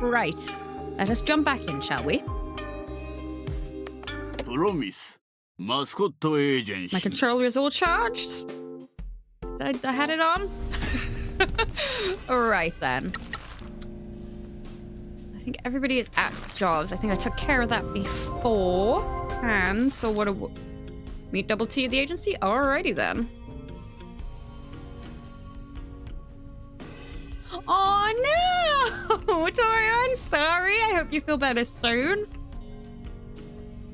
Right. Let us jump back in, shall we? Promise. Mascot agency. My controller is all charged. I had it on. Alright then. I think everybody is at jobs. I think I took care of that before. And so what do meet Double T at the agency? Alrighty then. Oh no! Tori, I'm sorry. I hope you feel better soon.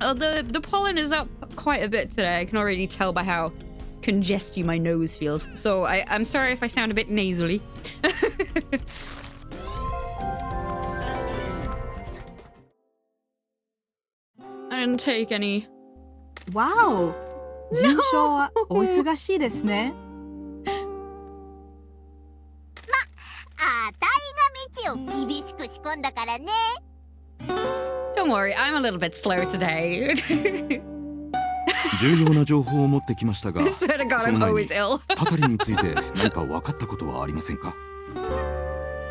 Oh, the pollen is up quite a bit today. I can already tell by how congesty my nose feels. So I'm sorry if I sound a bit nasally. I didn't take any. Wow! 事務所はお忙しいですね。あたいが道を厳しく仕込んだからね。Don't worry, I'm a little bit slow today. 重要な情報を持ってきましたが、 I swear to God, そ I'm の前 always に ill. タタリについて何か分かったことはありませんか？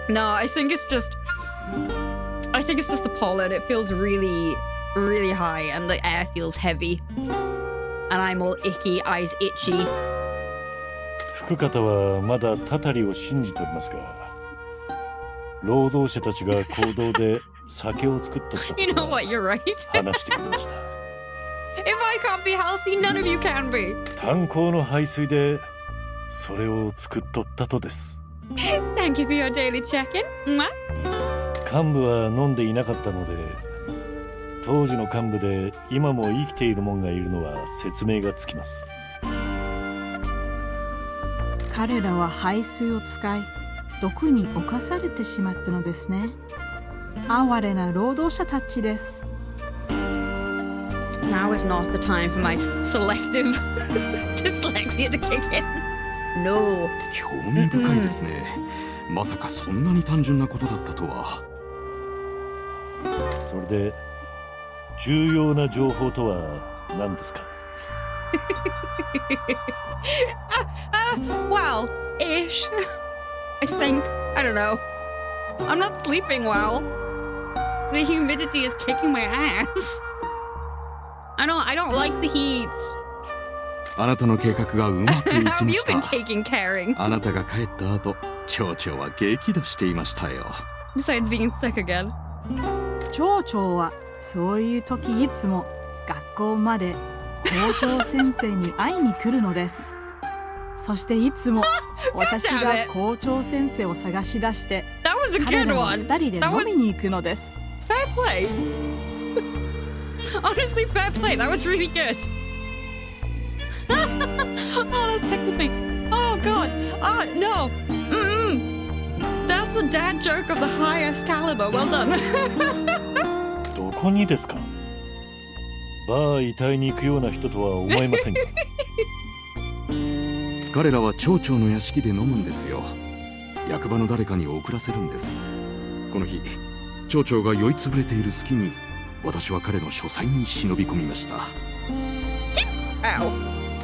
No, I think it's just the pollen. It feels really, really high, and the air feels heavy. And I'm all icky, eyes itchy. 福方はまだタタリを信じておりますが、労働者たちが行動で酒を作っとったこ You know と what? を You're right. 話してくれました。 If I can't be healthy, none of you can be. 炭鉱の排水でそれを作っとったとです。 Thank you for your daily check-in. Mwah. 幹部は飲んでいなかったので、当時の幹部で今も生きている者がいるのは説明がつきます。彼らは排水を使い、毒に侵されてしまったのですね。哀れな労働者たちです。Now is not the time for my selective dyslexia to kick in. No. 興味深いですね。まさかそんなに単純なことだったとは。それで重要な情報とは何ですか？ Well, ish. I think. I don't know. I'm not sleeping well. The humidity is kicking my ass. I don't like the heat. あなたの計画がうまくい How き have ま you し been た。 taking caring? あなたが帰った後、町長は激怒していましたよ。 Besides being sick again. 町長はそういう時いつも学校まで校長先生に会いに来るのです。そしていつも私が校長先生を探し出して、 That was a 彼 good らは one. 二人で飲みに行くのです。 Fair play. Honestly, fair play. That was really good. Oh, that's tickled me. Oh, God. Oh, no. That's a dad joke of the highest caliber. Well done. どこにですか？バー遺体に行くような人とは思えませんが。彼らは町長の屋敷で飲むんですよ。役場の誰かに送らせるんです。この日、町長が酔いつぶれている隙に、私は彼の書斎に忍び込みました。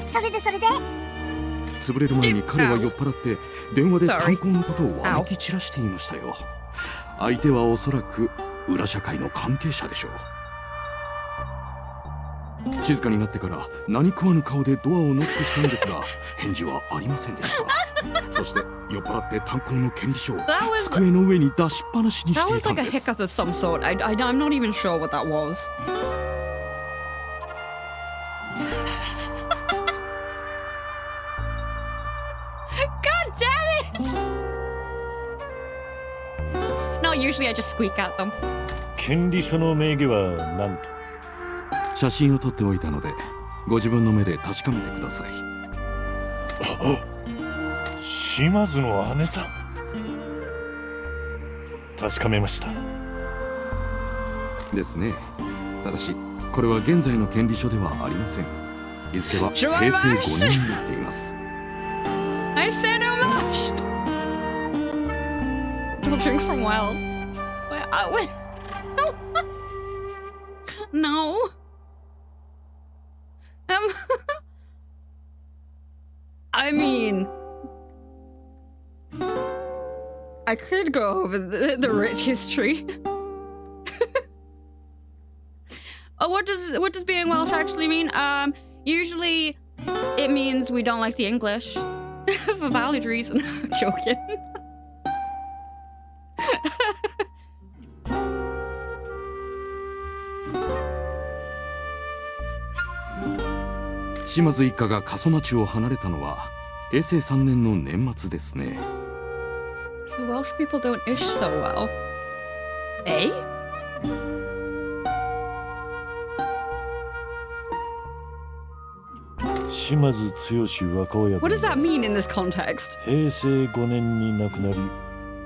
それで潰れる前に彼は酔っ払って電話で炭鉱のことをわめき散らしていましたよ。相手はおそらく裏社会の関係者でしょう。静かになってから何食わぬ顔でドアをノックしたんですが返事はありませんでした。そして酔っ払って炭鉱の権利書を机の上に出しっぱなしにし That てい was たん like a です。 hiccup of some sort. I'm not even sure what that was. God damn it! No, usually I just squeak at them. 権利書の名義は何と？写真を撮っておいたのでご自分の目で確かめてください。島津の姉さん。確かめました。ですね。ただしこれは現在の権利書ではありません。日付は平成5年になっています。I said no much. Don't drink from wells. Wait. No. I mean, I could go over the rich history. Oh, what does being Welsh actually mean? Usually it means we don't like the English for valid reason. I'm joking.島津一家が過疎町を離れたのは平成3年の年末ですね。The Welsh people don't ish so well. Eh?島津剛若親 What does 分 that mean in this context? 平成5年に亡くなり、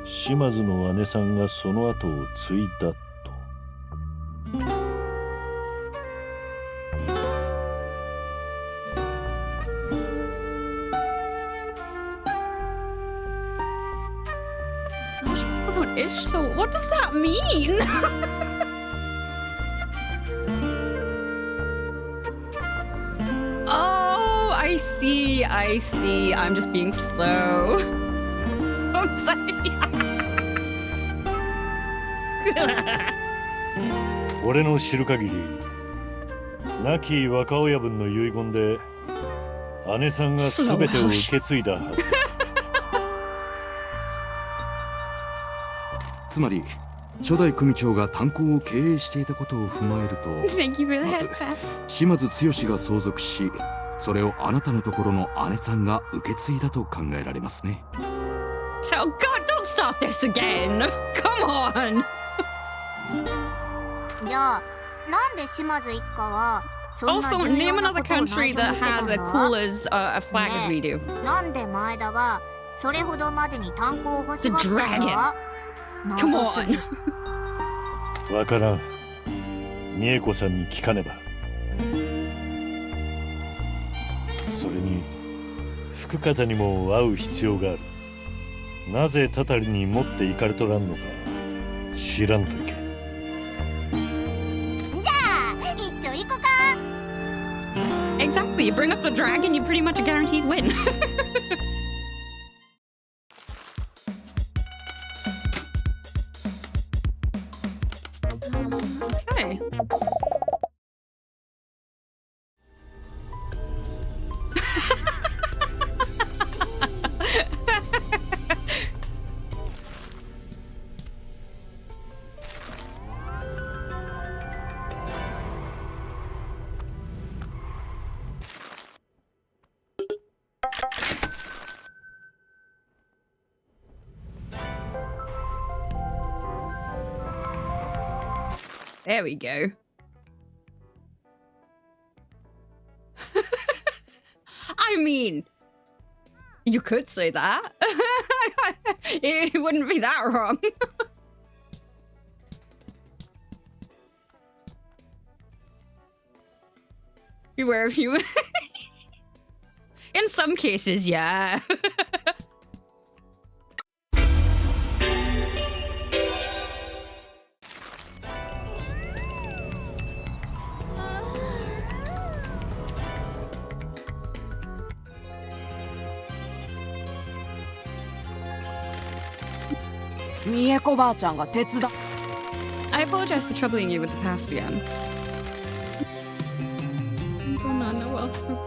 島津の姉さんがその後を継いだと。Welsh people don't ish so. What does that mean? Oh, I see. I see. I'm just being slow. I'm sorry. 俺の知る限り、亡き若親分の遺言で姉さんが全てを受け継いだはずです。つまり初代組長が炭鉱を経営していたことを踏まえると Thank you for ま that. ず島津剛が相続し、それをあなたのところの姉さんが受け継いだと考えられますね。 Oh God! Don't start this again. Come on. じゃあなんで島津一家はそんな Also, 重 name 要な another ことを内緒 country に that して has た a の cool as a flag as we do. なんで前田はそれほどまでに炭鉱を欲しがったん The dragon. だ Come 謎すぎ on. わからん。美恵子さんに聞かねば。それに福方にも会う必要がある。なぜたたりに持って行かれとらんのか知らんといけん。じゃあ一丁行こか Exactly. You bring up the dragon, you're pretty much a guaranteed win. Okay. There we go. I mean, you could say that. It wouldn't be that wrong. Beware of you. In some cases, yeah. I apologize for troubling you with the past again. Banana, welcome.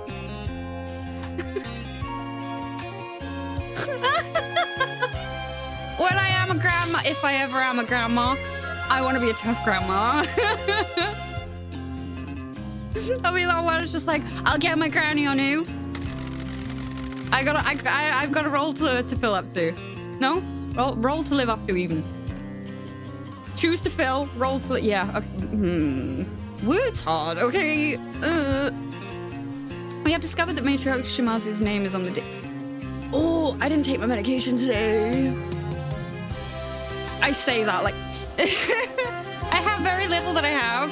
When I am a grandma, if I ever am a grandma, I want to be a tough grandma. I'll be that one. It's just like, I'll get my granny on you. I've got a role to fill up to. No? Roll to live up to, even. Choose to fill, roll to... Yeah, okay. Words hard, okay. We have discovered that Matriarch Shimazu's name is on the... Oh, I didn't take my medication today. I say that, like... I have very little that I have.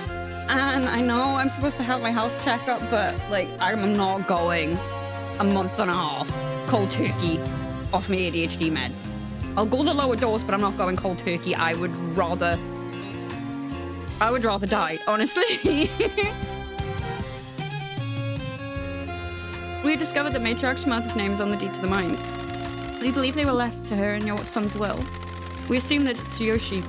And I know I'm supposed to have my health checkup, but, like, I'm not going a month and a half cold turkey off my ADHD meds. I'll go the lower dose, but I'm not going cold turkey. I would rather die, honestly. We discovered that Matriarch Shimazu's name is on the deed to the mines. We believe they were left to her in your son's will. We assume that Tsuyoshi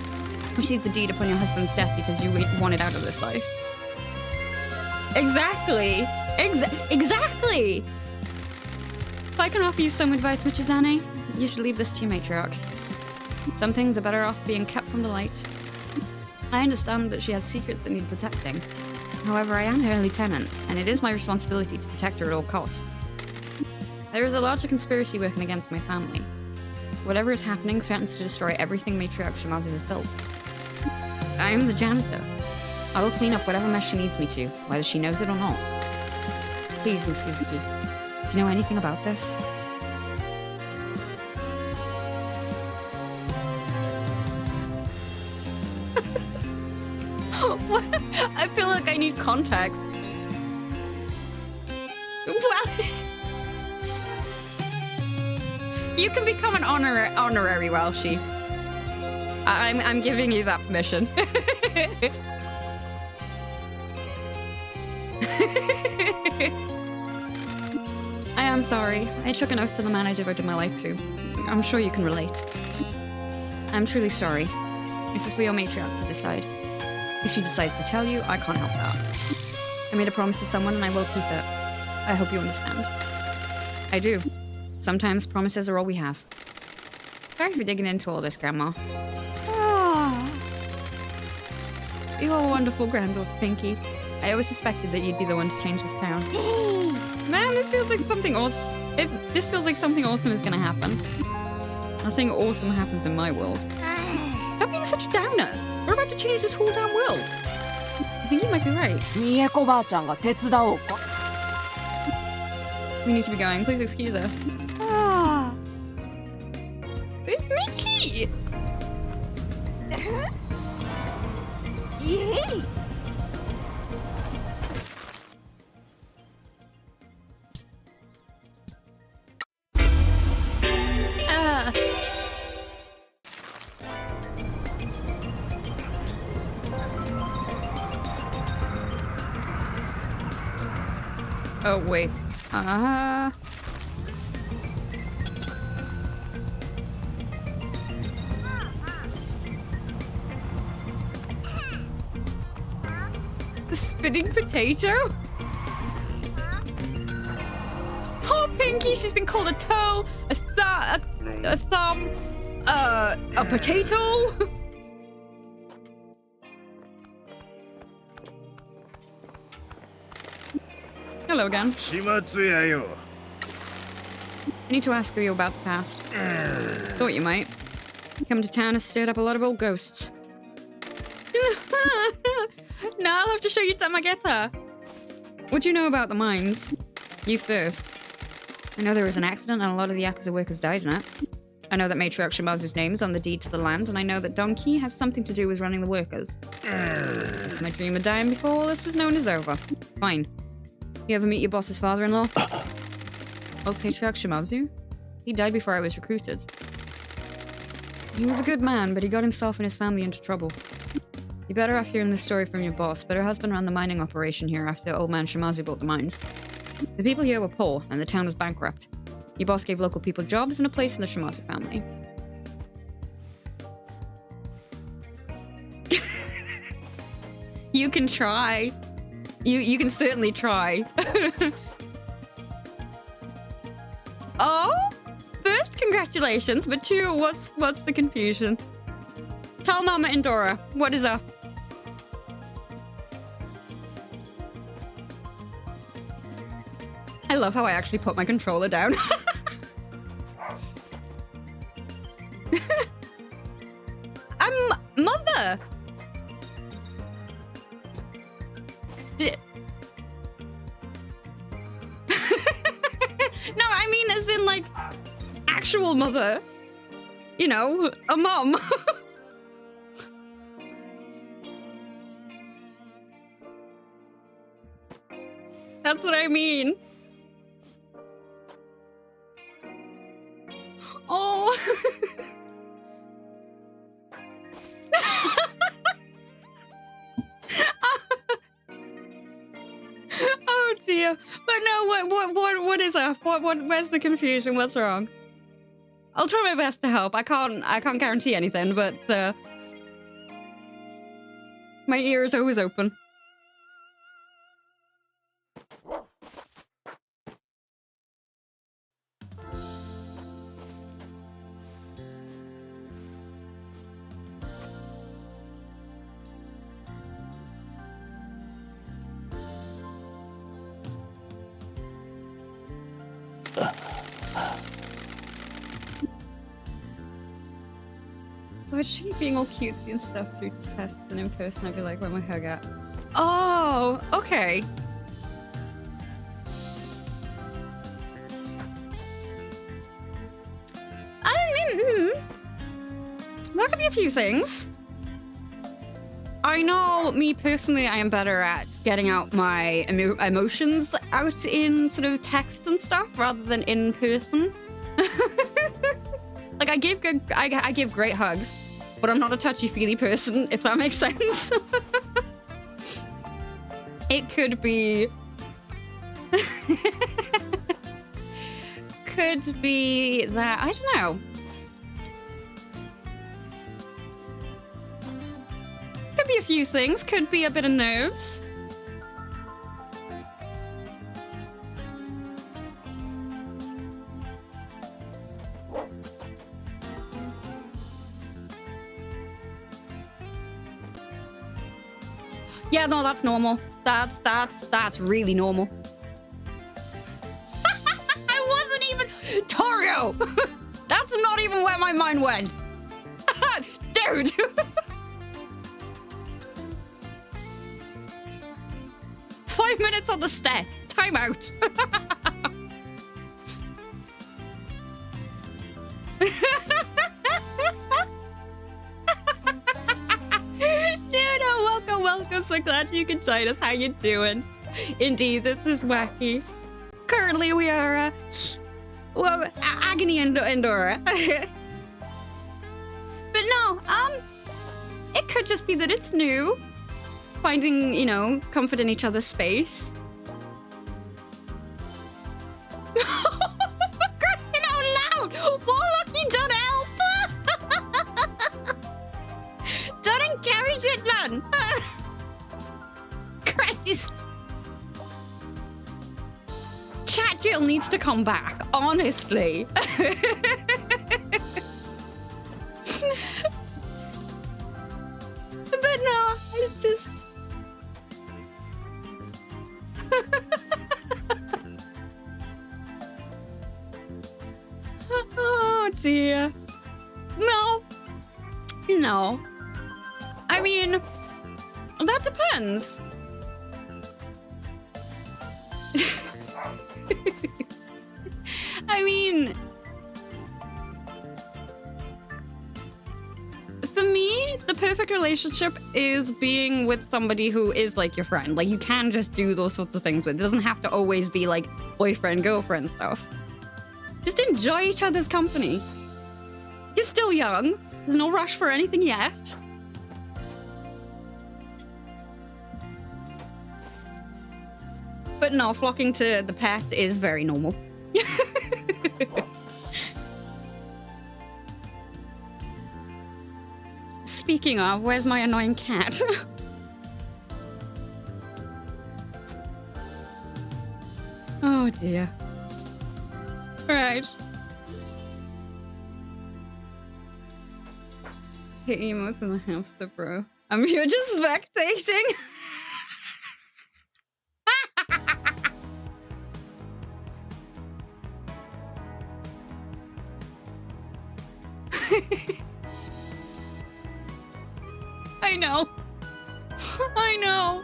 received the deed upon your husband's death because you wanted out of this life. Exactly! Exactly! If I can offer you some advice, Michizane, you should leave this to your matriarch. Some things are better off being kept from the light. I understand that she has secrets that need protecting. However, I am her lieutenant, and it is my responsibility to protect her at all costs. There is a larger conspiracy working against my family. Whatever is happening threatens to destroy everything Matriarch Shimazu has built. I am the janitor. I will clean up whatever mess she needs me to, whether she knows it or not. Please, Miss Suzuki, do you know anything about this? What? I feel like I need context. Well, you can become an honorary Welshie. I'm giving you that permission. I am sorry. I took an oath to the man I devoted my life to. I'm sure you can relate. I'm truly sorry. This is for your matriarch to decide. If she decides to tell you, I can't help that. I made a promise to someone and I will keep it. I hope you understand. I do. Sometimes promises are all we have. Sorry for digging into all this, Grandma. You are a wonderful granddaughter, Pinky. I always suspected that you'd be the one to change this town. Man, this feels like something awesome. This feels like something awesome is gonna happen. Nothing awesome happens in my world. Stop being such a downer. We're about to change this whole damn world. I think you might be right. みえこばあちゃんが手伝おうか。 We need to be going. Please excuse us. It's Mickey! Yay! Oh, wait. The spinning potato? Poor Pinky, she's been called a toe, a thumb, a potato. Hello again. I need to ask you about the past. Thought you might. Come to town has stirred up a lot of old ghosts. Now I'll have to show you Tamageta. What do you know about the mines? You first. I know there was an accident and a lot of the Yakuza workers died in it. I know that Matriarch Shimazu's name is on the deed to the land, and I know that Donkey has something to do with running the workers. It's my dream of dying before all this was known as over. Fine. You ever meet your boss's father-in-law? Old Patriarch Shimazu? He died before I was recruited. He was a good man, but he got himself and his family into trouble. You're better off hearing this story from your boss, but her husband ran the mining operation here after old man Shimazu bought the mines. The people here were poor, and the town was bankrupt. Your boss gave local people jobs and a place in the Shimazu family. You can try. You can certainly try. Oh, first, congratulations, but two, what's the confusion? Tell Mama Endora, what is up? I love how I actually put my controller down. Mother! No, I mean as in, like, actual mother. You know, a mom. That's what I mean. Oh. Oh dear. But no, what is up? Where's the confusion? What's wrong? I'll try my best to help. I can't guarantee anything, but my ear is always open. So it's she being all cutesy and stuff through tests, and in person I'd be like, where my hug at? Oh, okay. I mean, there could be a few things. I know, me personally, I am better at getting out my emotions out in sort of text and stuff rather than in person. Like, I give great hugs, but I'm not a touchy-feely person, if that makes sense. It could be... could be that... I don't know. Could be a few things. Could be a bit of nerves. Yeah, no, that's normal. That's really normal. I wasn't even... Tario! That's not even where my mind went. Dude! Five minutes on the stair. Time out. Welcome. So glad you could join us. How you doing? Indeed, this is wacky. Currently, we are, well, Agony and Endora. But no, it could just be that it's new. Finding, you know, comfort in each other's space. Crying out loud! Warlock, you don't help! Don't encourage it, man! Christ! Chat Jill needs to come back, honestly. But no, I just... Oh dear. No. No. I mean, that depends. I mean, for me, the perfect relationship is being with somebody who is like your friend. Like, you can just do those sorts of things with. It doesn't have to always be like boyfriend, girlfriend stuff. Just enjoy each other's company. You're still young. There's no rush for anything yet. But no, flocking to the pet is very normal. Speaking of, where's my annoying cat? Oh dear. Right. Hit emotes in the hamster, bro. I'm here just spectating. I know. I know.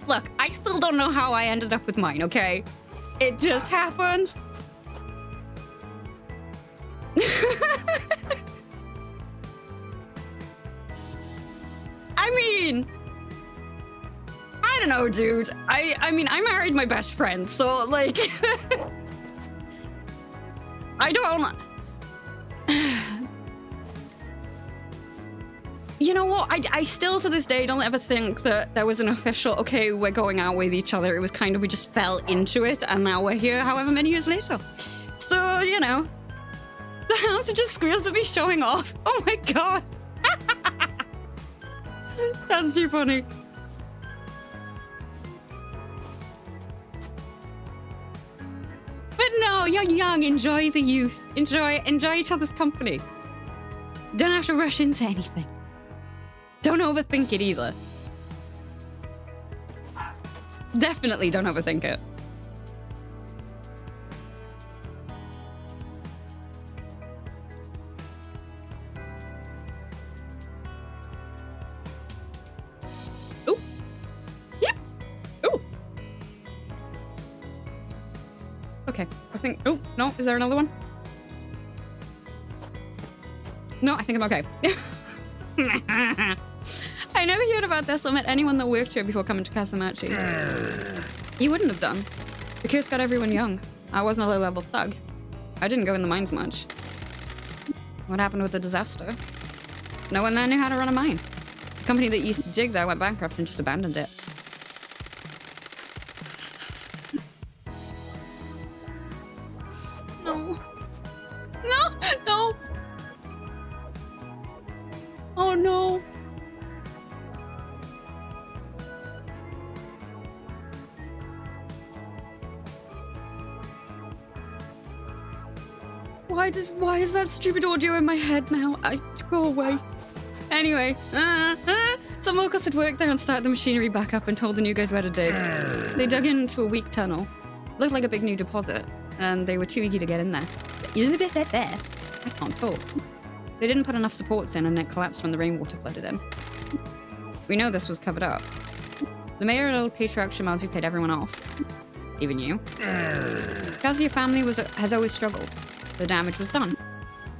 Look, I still don't know how I ended up with mine, okay? It just happened. I mean, I don't know, dude. I mean, I married my best friend, so like, I don't. You know what? what? I still to this day don't ever think that there was an official, okay, we're going out with each other. It was kind of, we just fell into it and now we're here however many years later. So, you know, the house just squeals at me showing off. Oh my god. That's too funny. But no, you're young. Enjoy the youth. Enjoy each other's company. Don't have to rush into anything. Don't overthink it either. Definitely don't overthink it. Ooh. Yep. Ooh. Okay, I think... Oh, no, is there another one? No, I think I'm okay. I never heard about this or met anyone that worked here before coming to Casamachi. You wouldn't have done. The curse got everyone young. I wasn't a low-level thug. I didn't go in the mines much. What happened with the disaster? No one there knew how to run a mine. The company that used to dig there went bankrupt and just abandoned it. No. No! No! Oh no! Why is that stupid audio in my head now? Go away. Anyway, some locals had worked there and started the machinery back up and told the new guys where to dig. They dug into a weak tunnel. Looked like a big new deposit, and they were too eager to get in there. I can't talk. They didn't put enough supports in and it collapsed when the rainwater flooded in. We know this was covered up. The mayor and old patriarch Shimazu paid everyone off. Even you. The Kazuya family has always struggled. The damage was done.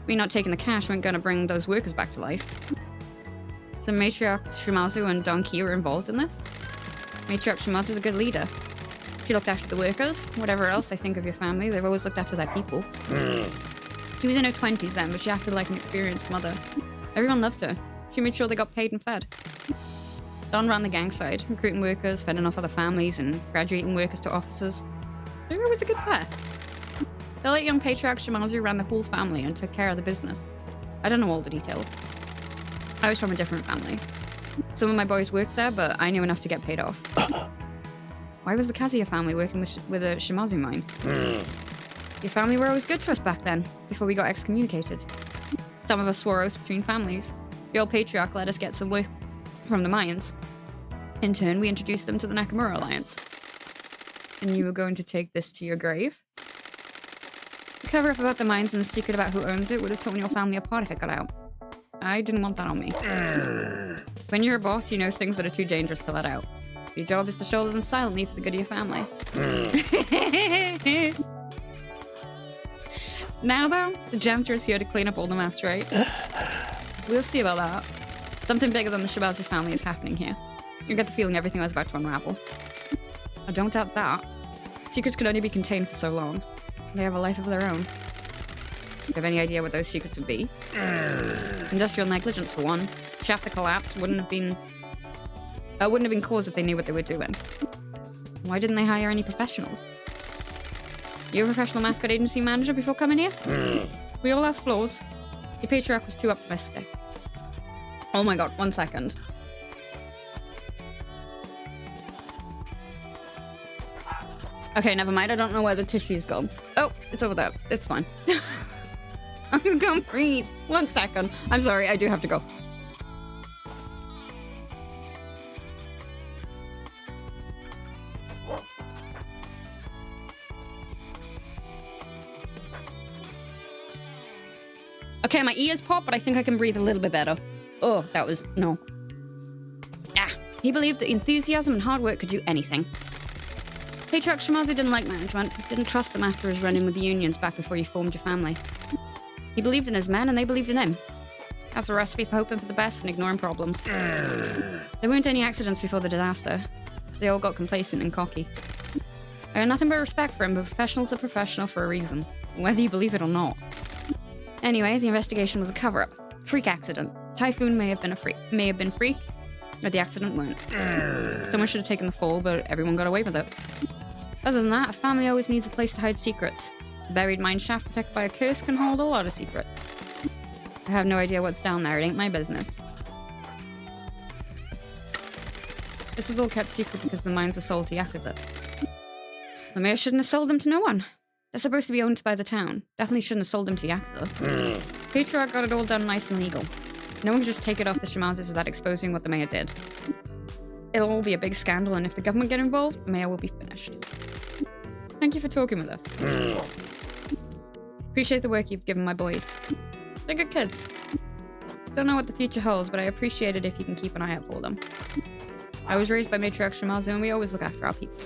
Me not taking the cash weren't going to bring those workers back to life. So matriarch Shimazu and Don Ki were involved in this. Matriarch Shimazu's a good leader. She looked after the workers. Whatever else they think of your family, they've always looked after their people. She was in her 20s then, but she acted like an experienced mother. Everyone loved her. She made sure they got paid and fed. Don ran the gang side, recruiting workers, fending off other families, and graduating workers to officers. They were always a good pair. The late young patriarch Shimazu ran the whole family and took care of the business. I don't know all the details. I was from a different family. Some of my boys worked there, but I knew enough to get paid off. Why was the Kazuya family working with a Shimazu mine? Your family were always good to us back then, before we got excommunicated. Some of us swore oaths between families. The old patriarch let us get some work from the Mayans. In turn, we introduced them to the Nakamura Alliance. And you were going to take this to your grave? The cover-up about the mines and the secret about who owns it would have torn your family apart if it got out. I didn't want that on me. When you're a boss, you know things that are too dangerous to let out. Your job is to shoulder them silently for the good of your family. Now though, the Janitor is here to clean up all the mess, right? We'll see about that. Something bigger than the Shimazu family is happening here. You get the feeling everything was about to unravel. I don't doubt that. Secrets can only be contained for so long. They have a life of their own. Do you have any idea what those secrets would be? Industrial negligence, for one. Shaft that collapsed wouldn't have been caused if they knew what they were doing. Why didn't they hire any professionals? You a professional mascot agency manager before coming here? We all have flaws. Your patriarch was too optimistic. Oh my god, 1 second. Okay, never mind. I don't know where the tissue's gone. Oh, it's over there. It's fine. I'm gonna breathe. 1 second. I'm sorry, I do have to go. Okay, my ears pop, but I think I can breathe a little bit better. Oh, that was... no. Ah, he believed that enthusiasm and hard work could do anything. Patriarch Shimazu didn't like management, didn't trust them after his run-in with the unions back before you formed your family. He believed in his men, and they believed in him. That's a recipe for hoping for the best and ignoring problems. There weren't any accidents before the disaster. They all got complacent and cocky. I got nothing but respect for him, but professionals are professional for a reason, whether you believe it or not. Anyway, the investigation was a cover-up. Freak accident. Typhoon may have been free, but the accident weren't. Someone should have taken the fall, but everyone got away with it. Other than that, a family always needs a place to hide secrets. A buried mine shaft protected by a curse can hold a lot of secrets. I have no idea what's down there. It ain't my business. This was all kept secret because the mines were sold to Yakuza. The mayor shouldn't have sold them to no one. They're supposed to be owned by the town. Definitely shouldn't have sold them to Yakuza. Patriarch got it all done nice and legal. No one can just take it off the Shimazas without exposing what the mayor did. It'll all be a big scandal, and if the government get involved, the mayor will be finished. Thank you for talking with us. Appreciate the work you've given my boys. They're good kids. Don't know what the future holds, but I appreciate it if you can keep an eye out for them. I was raised by Matriarch Shimazu, and we always look after our people.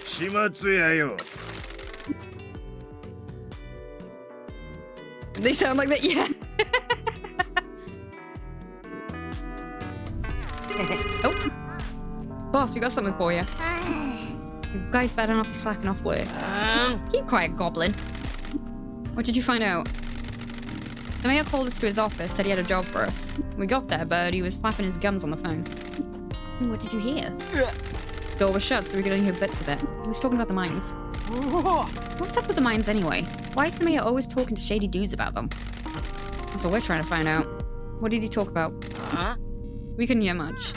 They sound like that, yeah. Oh. Boss, we got something for you. You guys better not be slacking off work. Keep quiet, goblin. What did you find out? The mayor called us to his office, said he had a job for us. We got there, but he was flapping his gums on the phone. What did you hear? The door was shut, so we could only hear bits of it. He was talking about the mines. What's up with the mines anyway? Why is the mayor always talking to shady dudes about them? That's what we're trying to find out. What did he talk about? We couldn't hear much.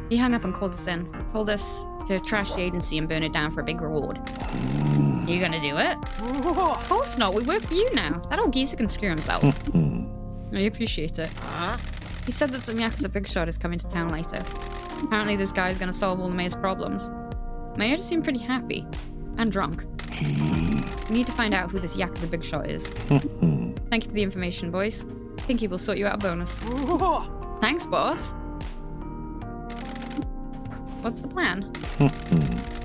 He hung up and called us in. Told us to trash the agency and burn it down for a big reward. You gonna do it? Of course not. We work for you now. That old geezer can screw himself. I appreciate it. He said that some Yakuza big shot is coming to town later. Apparently this guy's gonna solve all the mayor's problems. Mayor just seemed pretty happy. And drunk. We need to find out who this Yakuza big shot is. Thank you for the information, boys. I think he will sort you out a bonus. Thanks, boss. What's the plan?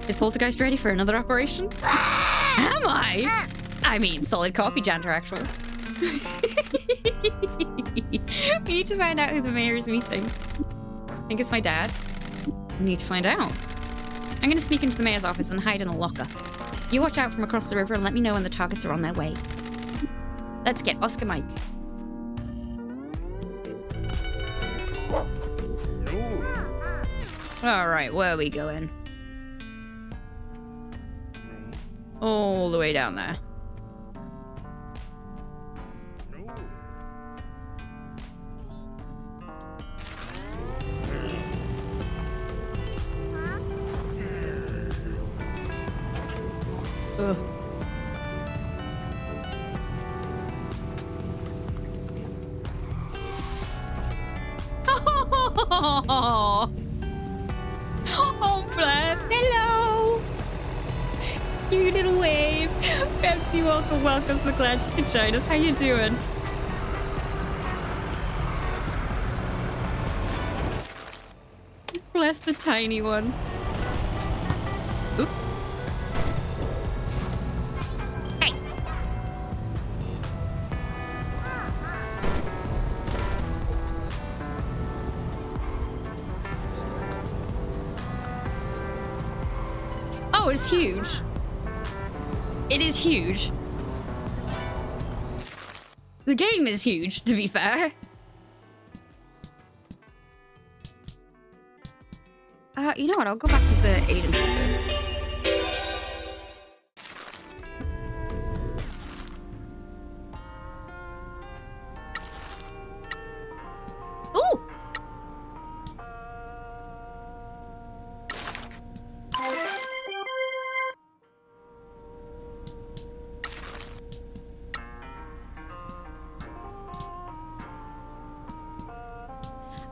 Is Poltergeist ready for another operation? Am I? I mean, solid copy, Janter, actually. We need to find out who the mayor is meeting. I think it's my dad. We need to find out. I'm gonna sneak into the mayor's office and hide in a locker. You watch out from across the river and let me know when the targets are on their way. Let's get Oscar Mike. Alright, where are we going? All the way down there. Ugh. Oh, bless. Hello. Cute little wave. Fancy welcome to the Glad you could join us. How you doing? Bless the tiny one. Oops. Hey. Oh, it's huge. It is huge. The game is huge, to be fair. You know what? I'll go back to the agency first. Ooh!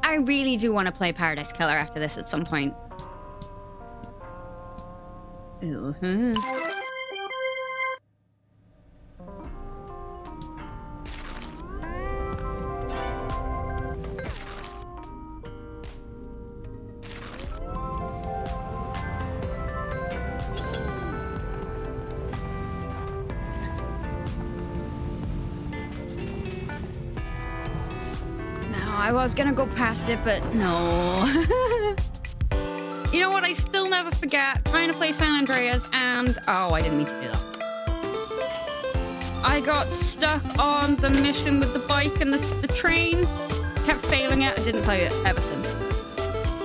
I really do want to play Paradise Killer after this at some point. I was gonna go past it, but no. You know what? I still never forget trying to play San Andreas and... Oh, I didn't mean to do that. I got stuck on the mission with the bike and the train. kept failing it. I didn't play it ever since.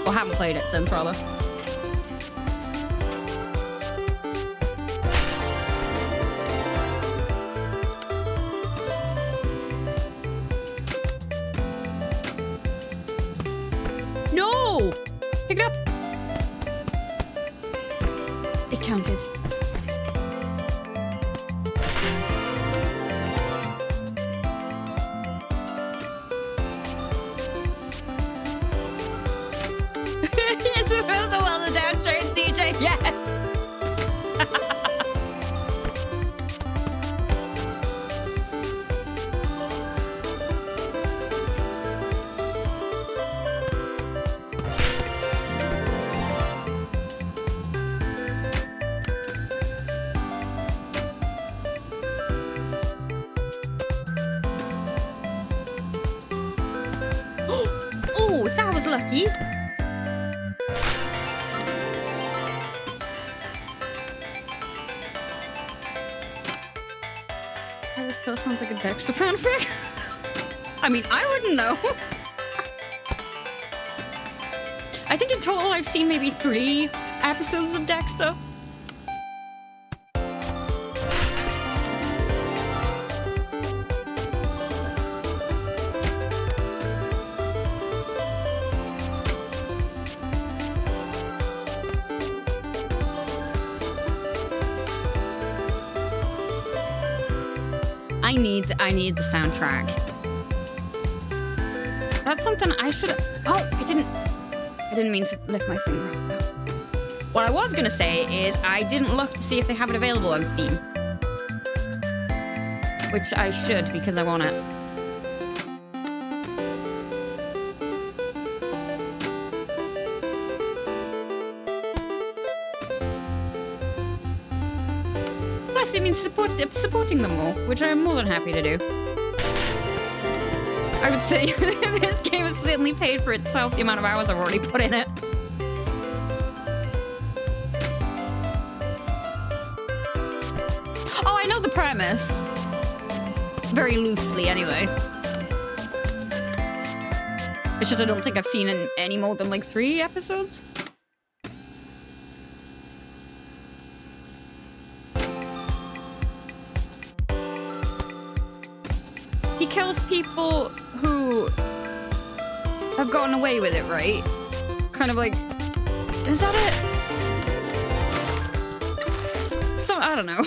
Or haven't played it since, rather. No! Pick it up! It counted. Yes, it was the well the down train, CJ. Yes! Oh, that was lucky. This kill sounds like a Dexter fanfic. I mean, I wouldn't know. I think in total I've seen maybe 3 episodes of Dexter. I need the soundtrack. That's something I should. Oh, I didn't mean to lift my finger up there. What I was gonna say is I didn't look to see if they have it available on Steam, which I should because I want it. Plus, it means supporting them more, which I'm more than happy to do. I would say this game has certainly paid for itself, the amount of hours I've already put in it. Oh, I know the premise. Very loosely, anyway. It's just I don't think I've seen any more than like 3 episodes. He kills people who have gotten away with it, right? Kind of like, is that it? So, I don't know.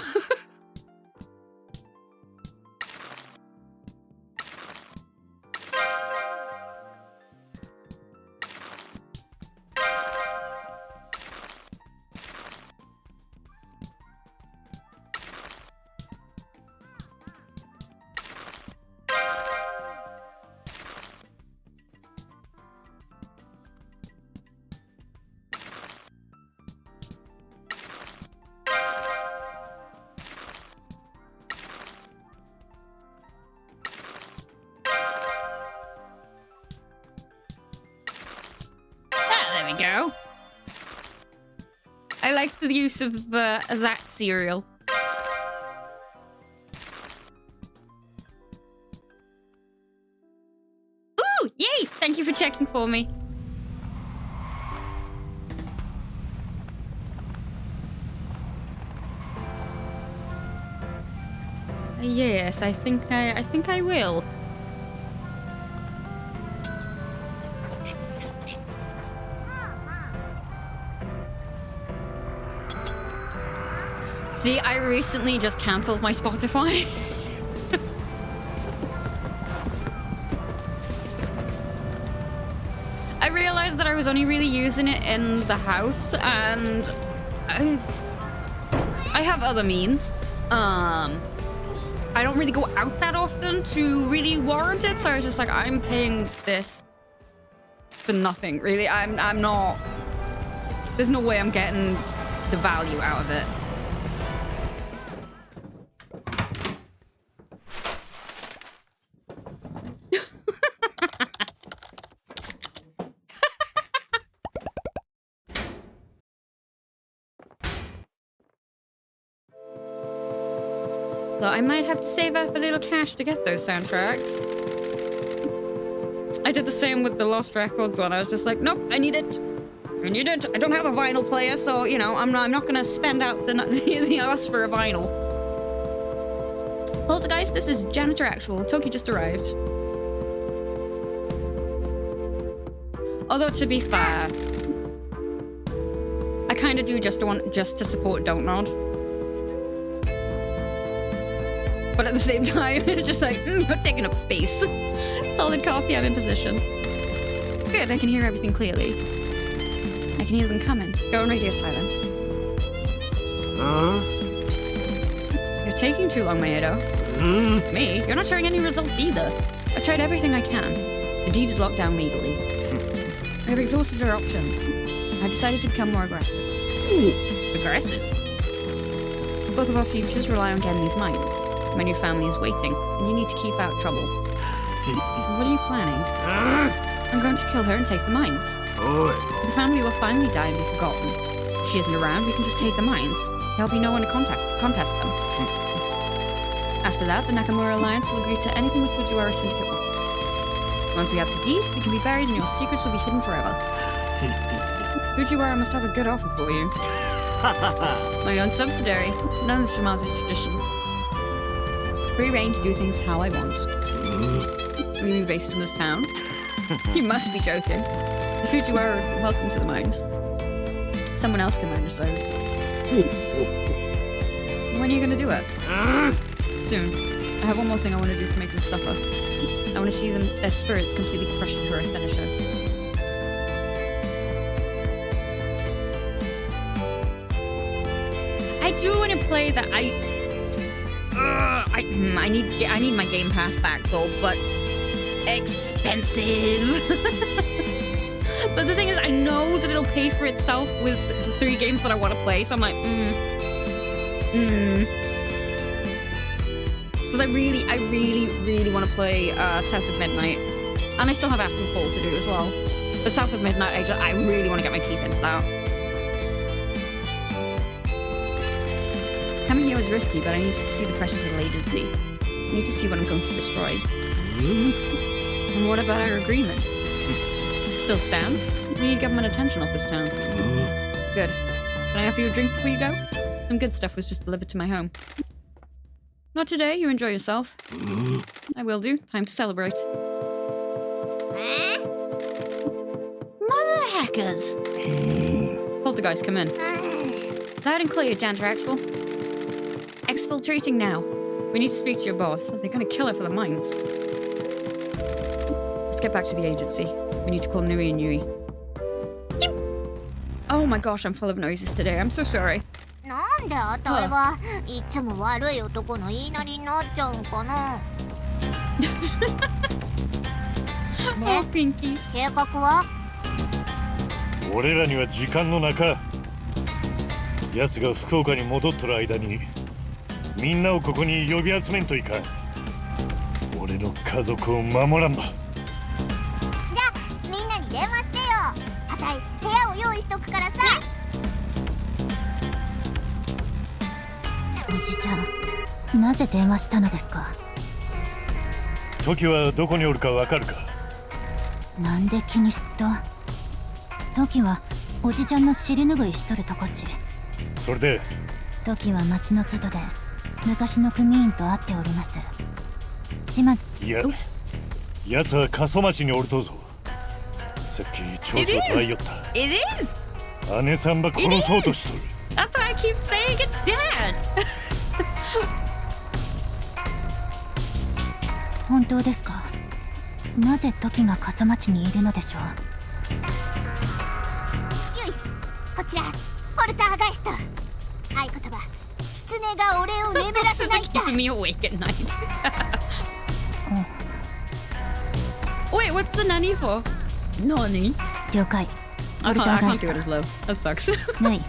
Go. I like the use of that cereal. Ooh, yay! Thank you for checking for me. Yes, I think I will. See, I recently just cancelled my Spotify. I realized that I was only really using it in the house, and I have other means. I don't really go out that often to really warrant it, so I was just like, I'm paying this for nothing, really. I'm not... There's no way I'm getting the value out of it. So I might have to save up a little cash to get those soundtracks. I did the same with the Lost Records one. I was just like, nope, I need it. I need it. I don't have a vinyl player, so you know, I'm not gonna spend out the ass for a vinyl. Poltergeist, this is EndoraCwtsh. Toki just arrived. Although to be fair, I kind of do just to support Don't Nod. But at the same time, it's just like, not taking up space. Solid copy, I'm in position. Good, I can hear everything clearly. I can hear them coming. Go on radio silent. You're taking too long, Maedo. Me? You're not showing any results either. I've tried everything I can. The deed is locked down legally. I've exhausted our options. I've decided to become more aggressive. Aggressive? Both of our futures rely on getting these mines. My new family is waiting, and you need to keep out trouble. What are you planning? I'm going to kill her and take the mines. The family will finally die and be forgotten. If she isn't around, we can just take the mines. There'll be no one to contest them. After that, the Nakamura Alliance will agree to anything the Fujiwara Syndicate wants. Once we have the deed, we can be buried and your secrets will be hidden forever. Fujiwara must have a good offer for you. My own subsidiary. None of the Shimazu traditions. Free reign to do things how I want. Will you be based in this town? You must be joking. The Fujiwara are welcome to the mines. Someone else can manage those. When are you gonna do it? Soon. I have one more thing I want to do to make them suffer. I want to see their spirits completely crushed before I finish it. I do want to play that. I need my Game Pass back though, but expensive. But the thing is, I know that it'll pay for itself with the 3 games that I want to play, so I'm like, because I really want to play South of Midnight, and I still have After the Fall to do as well. But South of Midnight, I really want to get my teeth into that. Coming here was risky, but I need to see the precious little agency. I need to see what I'm going to destroy. And what about our agreement? Still stands? We need government attention off this town. Good. Can I offer you a drink before you go? Some good stuff was just delivered to my home. Not today, you enjoy yourself. I will do. Time to celebrate. Mother hackers! Poltergeist, come in. Loud and clear, EndoraCwtsh. Exfiltrating now. We need to speak to your boss. They're gonna kill her for the mines. Let's get back to the agency. We need to call Nui and Yui. Oh my gosh, I'm full of noises today. I'm so sorry. なんであたいはいつも悪い男の言いなりになっちゃうんかな。Oh, Pinky. 計画は？俺らには時間の中。奴が福岡に戻っとる間にみんなをここに呼び集めんといかん。俺の家族を守らんば。じゃあみんなに電話してよ。あたい部屋を用意しとくからさ。おじちゃん、なぜ電話したのですか？トキはどこにおるかわかるか？なんで気にすっと？トキはおじちゃんの尻拭いしとるとこち。それでトキは町の外で昔の組員と会っております。島津。いや、奴は過疎町におるとぞ。さっき町長と会いよった。It is! 姉さんば殺そうとしとる。That's why I keep saying it's Dad! 本当ですか？なぜトキが過疎町にいるのでしょう？ゆい、こちらポルターガイスト。合言葉、狐が俺を眠らせないんだ。keeping me awake at night. Wait, what's the nanny for? Nani? 了解。 I ポルターガイ can't ス do it as low. That sucks. ト。ぬい、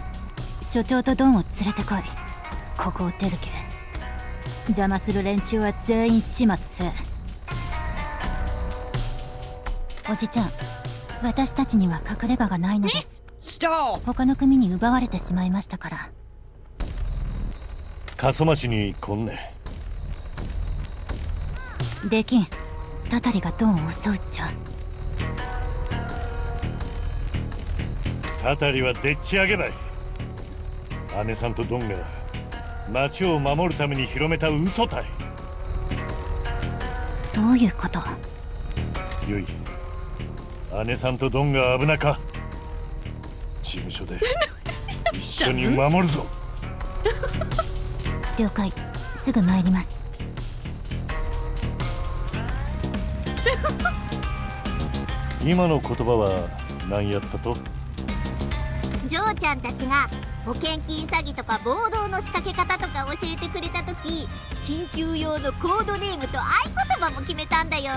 所長とドンを連れてこい。ここを出るけ。邪魔する連中は全員始末せ。おじちゃん、私たちには隠れ家がないのです。Stop! 他の組に奪われてしまいましたから。過疎町に来んね。できん。タタリがドンを襲うっちゃ。たたりはでっち上げばい。姉さんとドンが町を守るために広めた嘘たい。どういうこと？ゆい、姉さんとドンが危なか。事務所で一緒に守るぞ。了解、すぐ参ります。今の言葉は何やったと？ジョーちゃんたちが保険金詐欺とか暴動の仕掛け方とか教えてくれた時、緊急用のコードネームと合言葉も決めたんだよ。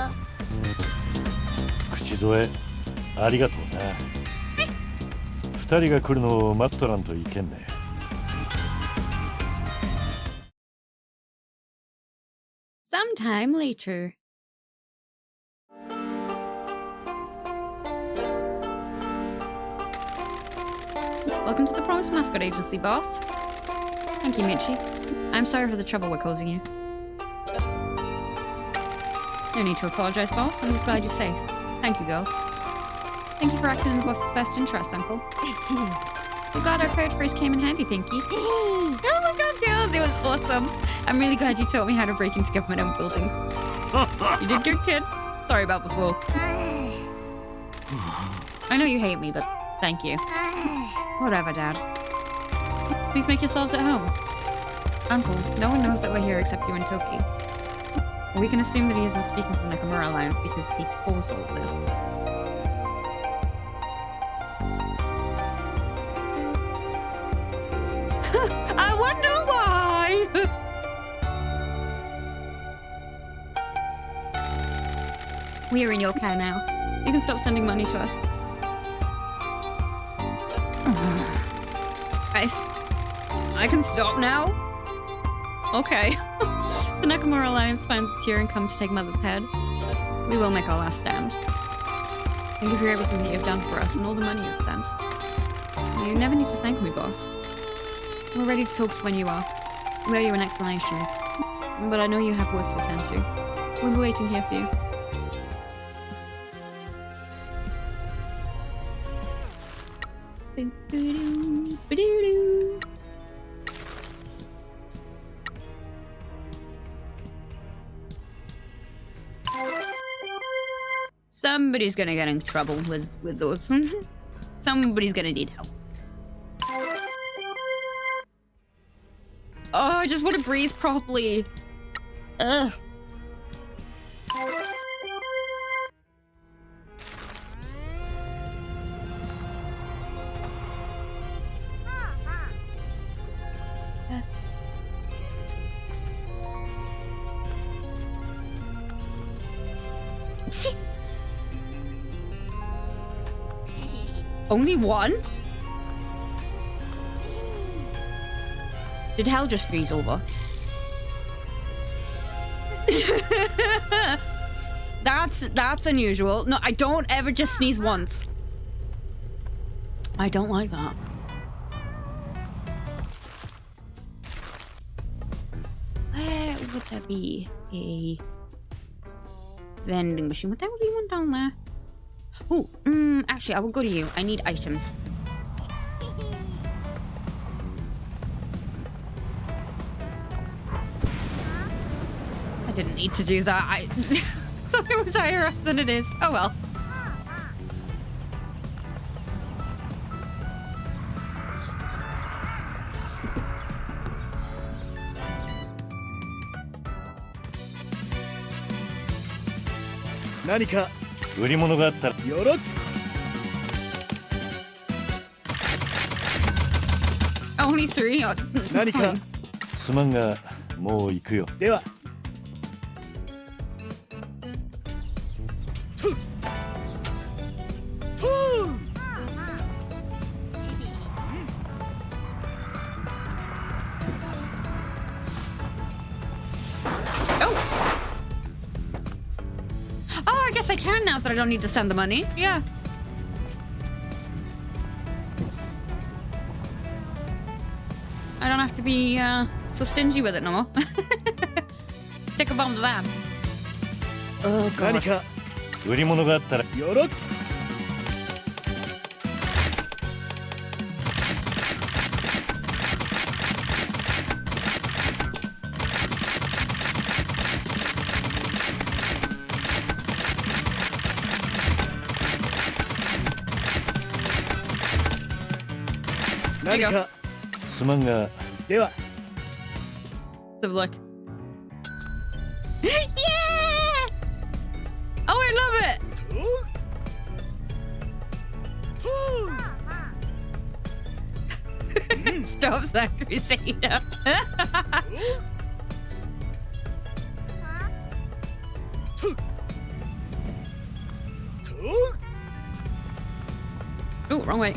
口添えありがとうな。二人が来るのを待っとらんといけんね。Sometime later. Welcome to the Promised Mascot Agency, boss. Thank you, Michi. I'm sorry for the trouble we're causing you. No need to apologize, boss. I'm just glad you're safe. Thank you, girls. Thank you for acting in the boss's best interest, Uncle. We're glad our code phrase came in handy, Pinky. Oh my god, girls, it was awesome. I'm really glad you taught me how to break into government-owned buildings. You did good, kid. Sorry about before. I know you hate me, but thank you. Whatever, Dad. Please make yourselves at home. Uncle, no one knows that we're here except you and Toki. We can assume that he isn't speaking to the Nakamura Alliance because he caused all of this. I wonder why! We are in your care now. You can stop sending money to us. I can stop now? Okay. The Nakamura Alliance finds us here and come to take Mother's head. We will make our last stand. Thank you for everything that you've done for us and all the money you've sent. You never need to thank me, boss. We're ready to talk when you are. We owe you an explanation. But I know you have work to attend to. We'll be waiting here for you. Somebody's gonna get in trouble with those. Somebody's gonna need help. Oh, I just want to breathe properly. Ugh. Only one? Did hell just freeze over? That's unusual. No, I don't ever just sneeze once. I don't like that. Where would there be a vending machine? Would there be one down there? Oh, actually, I will go to you. I need items. I didn't need to do that. I thought it was higher up than it is. Oh well. Nanika 売り物があったらよろ。Only three. 何かすまんがもう行くよ。では。I guess I can now that I don't need to send the money. Yeah. I don't have to be so stingy with it no more. Stick a bomb to that. Oh god. 何か売り物があったらよろ。何かすまんがでは Let's have a look. Yeah! Oh, I love it! Stop that crusader. Oh, wrong way.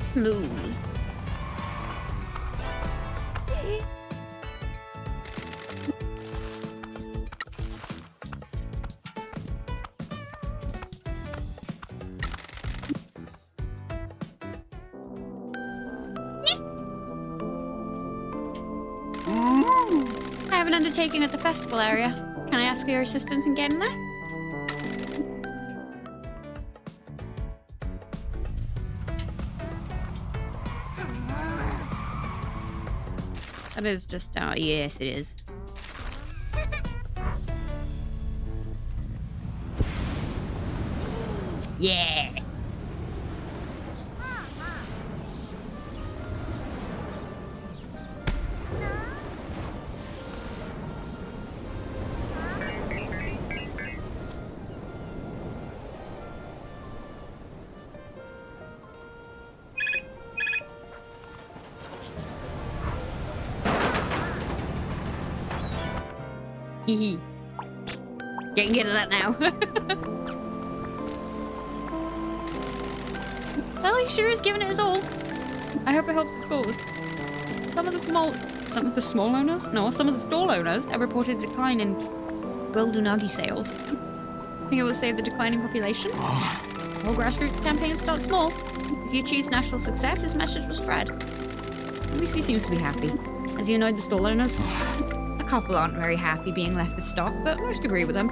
Smooth. I have an undertaking at the festival area. Can I ask your assistance in getting there? That is just, oh yes it is. Yeah! Hee Get into that now. Well, he sure is giving it his all. I hope it helps its cause. Some of the stall owners have reported a decline in grilled unagi sales. Think it will save the declining population? More grassroots campaigns start small. If he achieves national success, his message will spread. At least he seems to be happy. Has he annoyed the stall owners? A couple aren't very happy being left with stock, but most agree with him.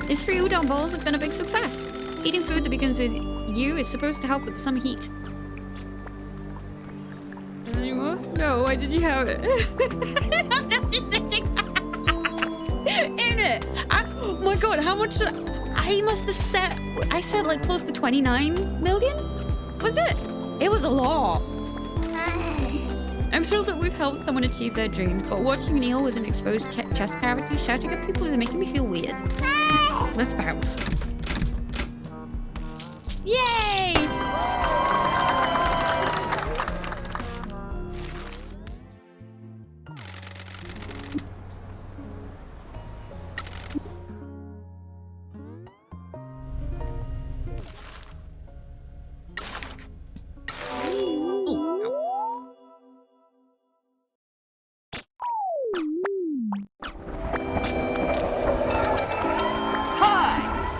His free udon bowls have been a big success. Eating food that begins with U is supposed to help with the summer heat. Any more? No, why did you have it? In it! Oh my god, how much did I must have set... I said like close to 29 million? Was it? It was a lot. I'm thrilled that we've helped someone achieve their dream, but watching Neil with an exposed chest cavity shouting at people is making me feel weird. Let's bounce. Yay!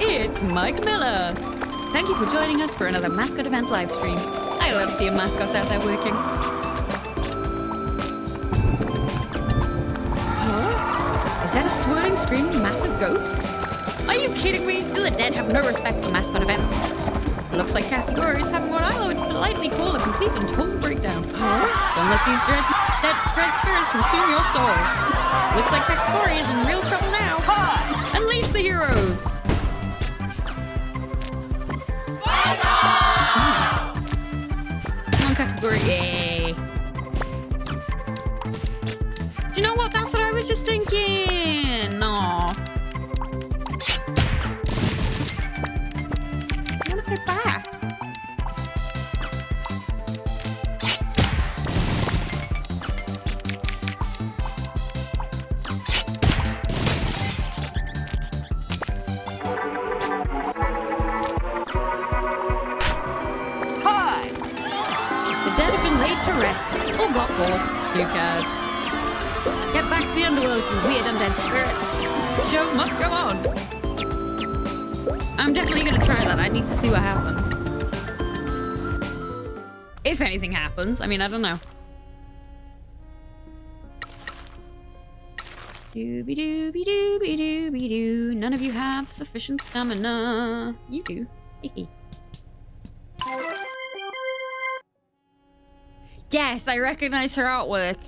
It's Mike Miller. Thank you for joining us for another Mascot event livestream. I love seeing mascots out there working. Huh? Is that a swirling stream of massive ghosts? Are you kidding me? Do the dead have no respect for mascot events? Looks like Kakagori is having what I would politely call a complete and total breakdown. Huh? Don't let these dread spirits consume your soul. Looks like Kakagori is in real trouble now. Unleash the heroes! Yay. Do you know what? That's what I was just thinking. No. I want to go back. To rest or got bored. Who cares? Get back to the underworld, you weird undead spirits. The show must go on. I'm definitely gonna try that. I need to see what happens. If anything happens. I mean, I don't know. Dooby dooby dooby dooby doo. None of you have sufficient stamina. You do. Hehe. Yes, I recognize her artwork.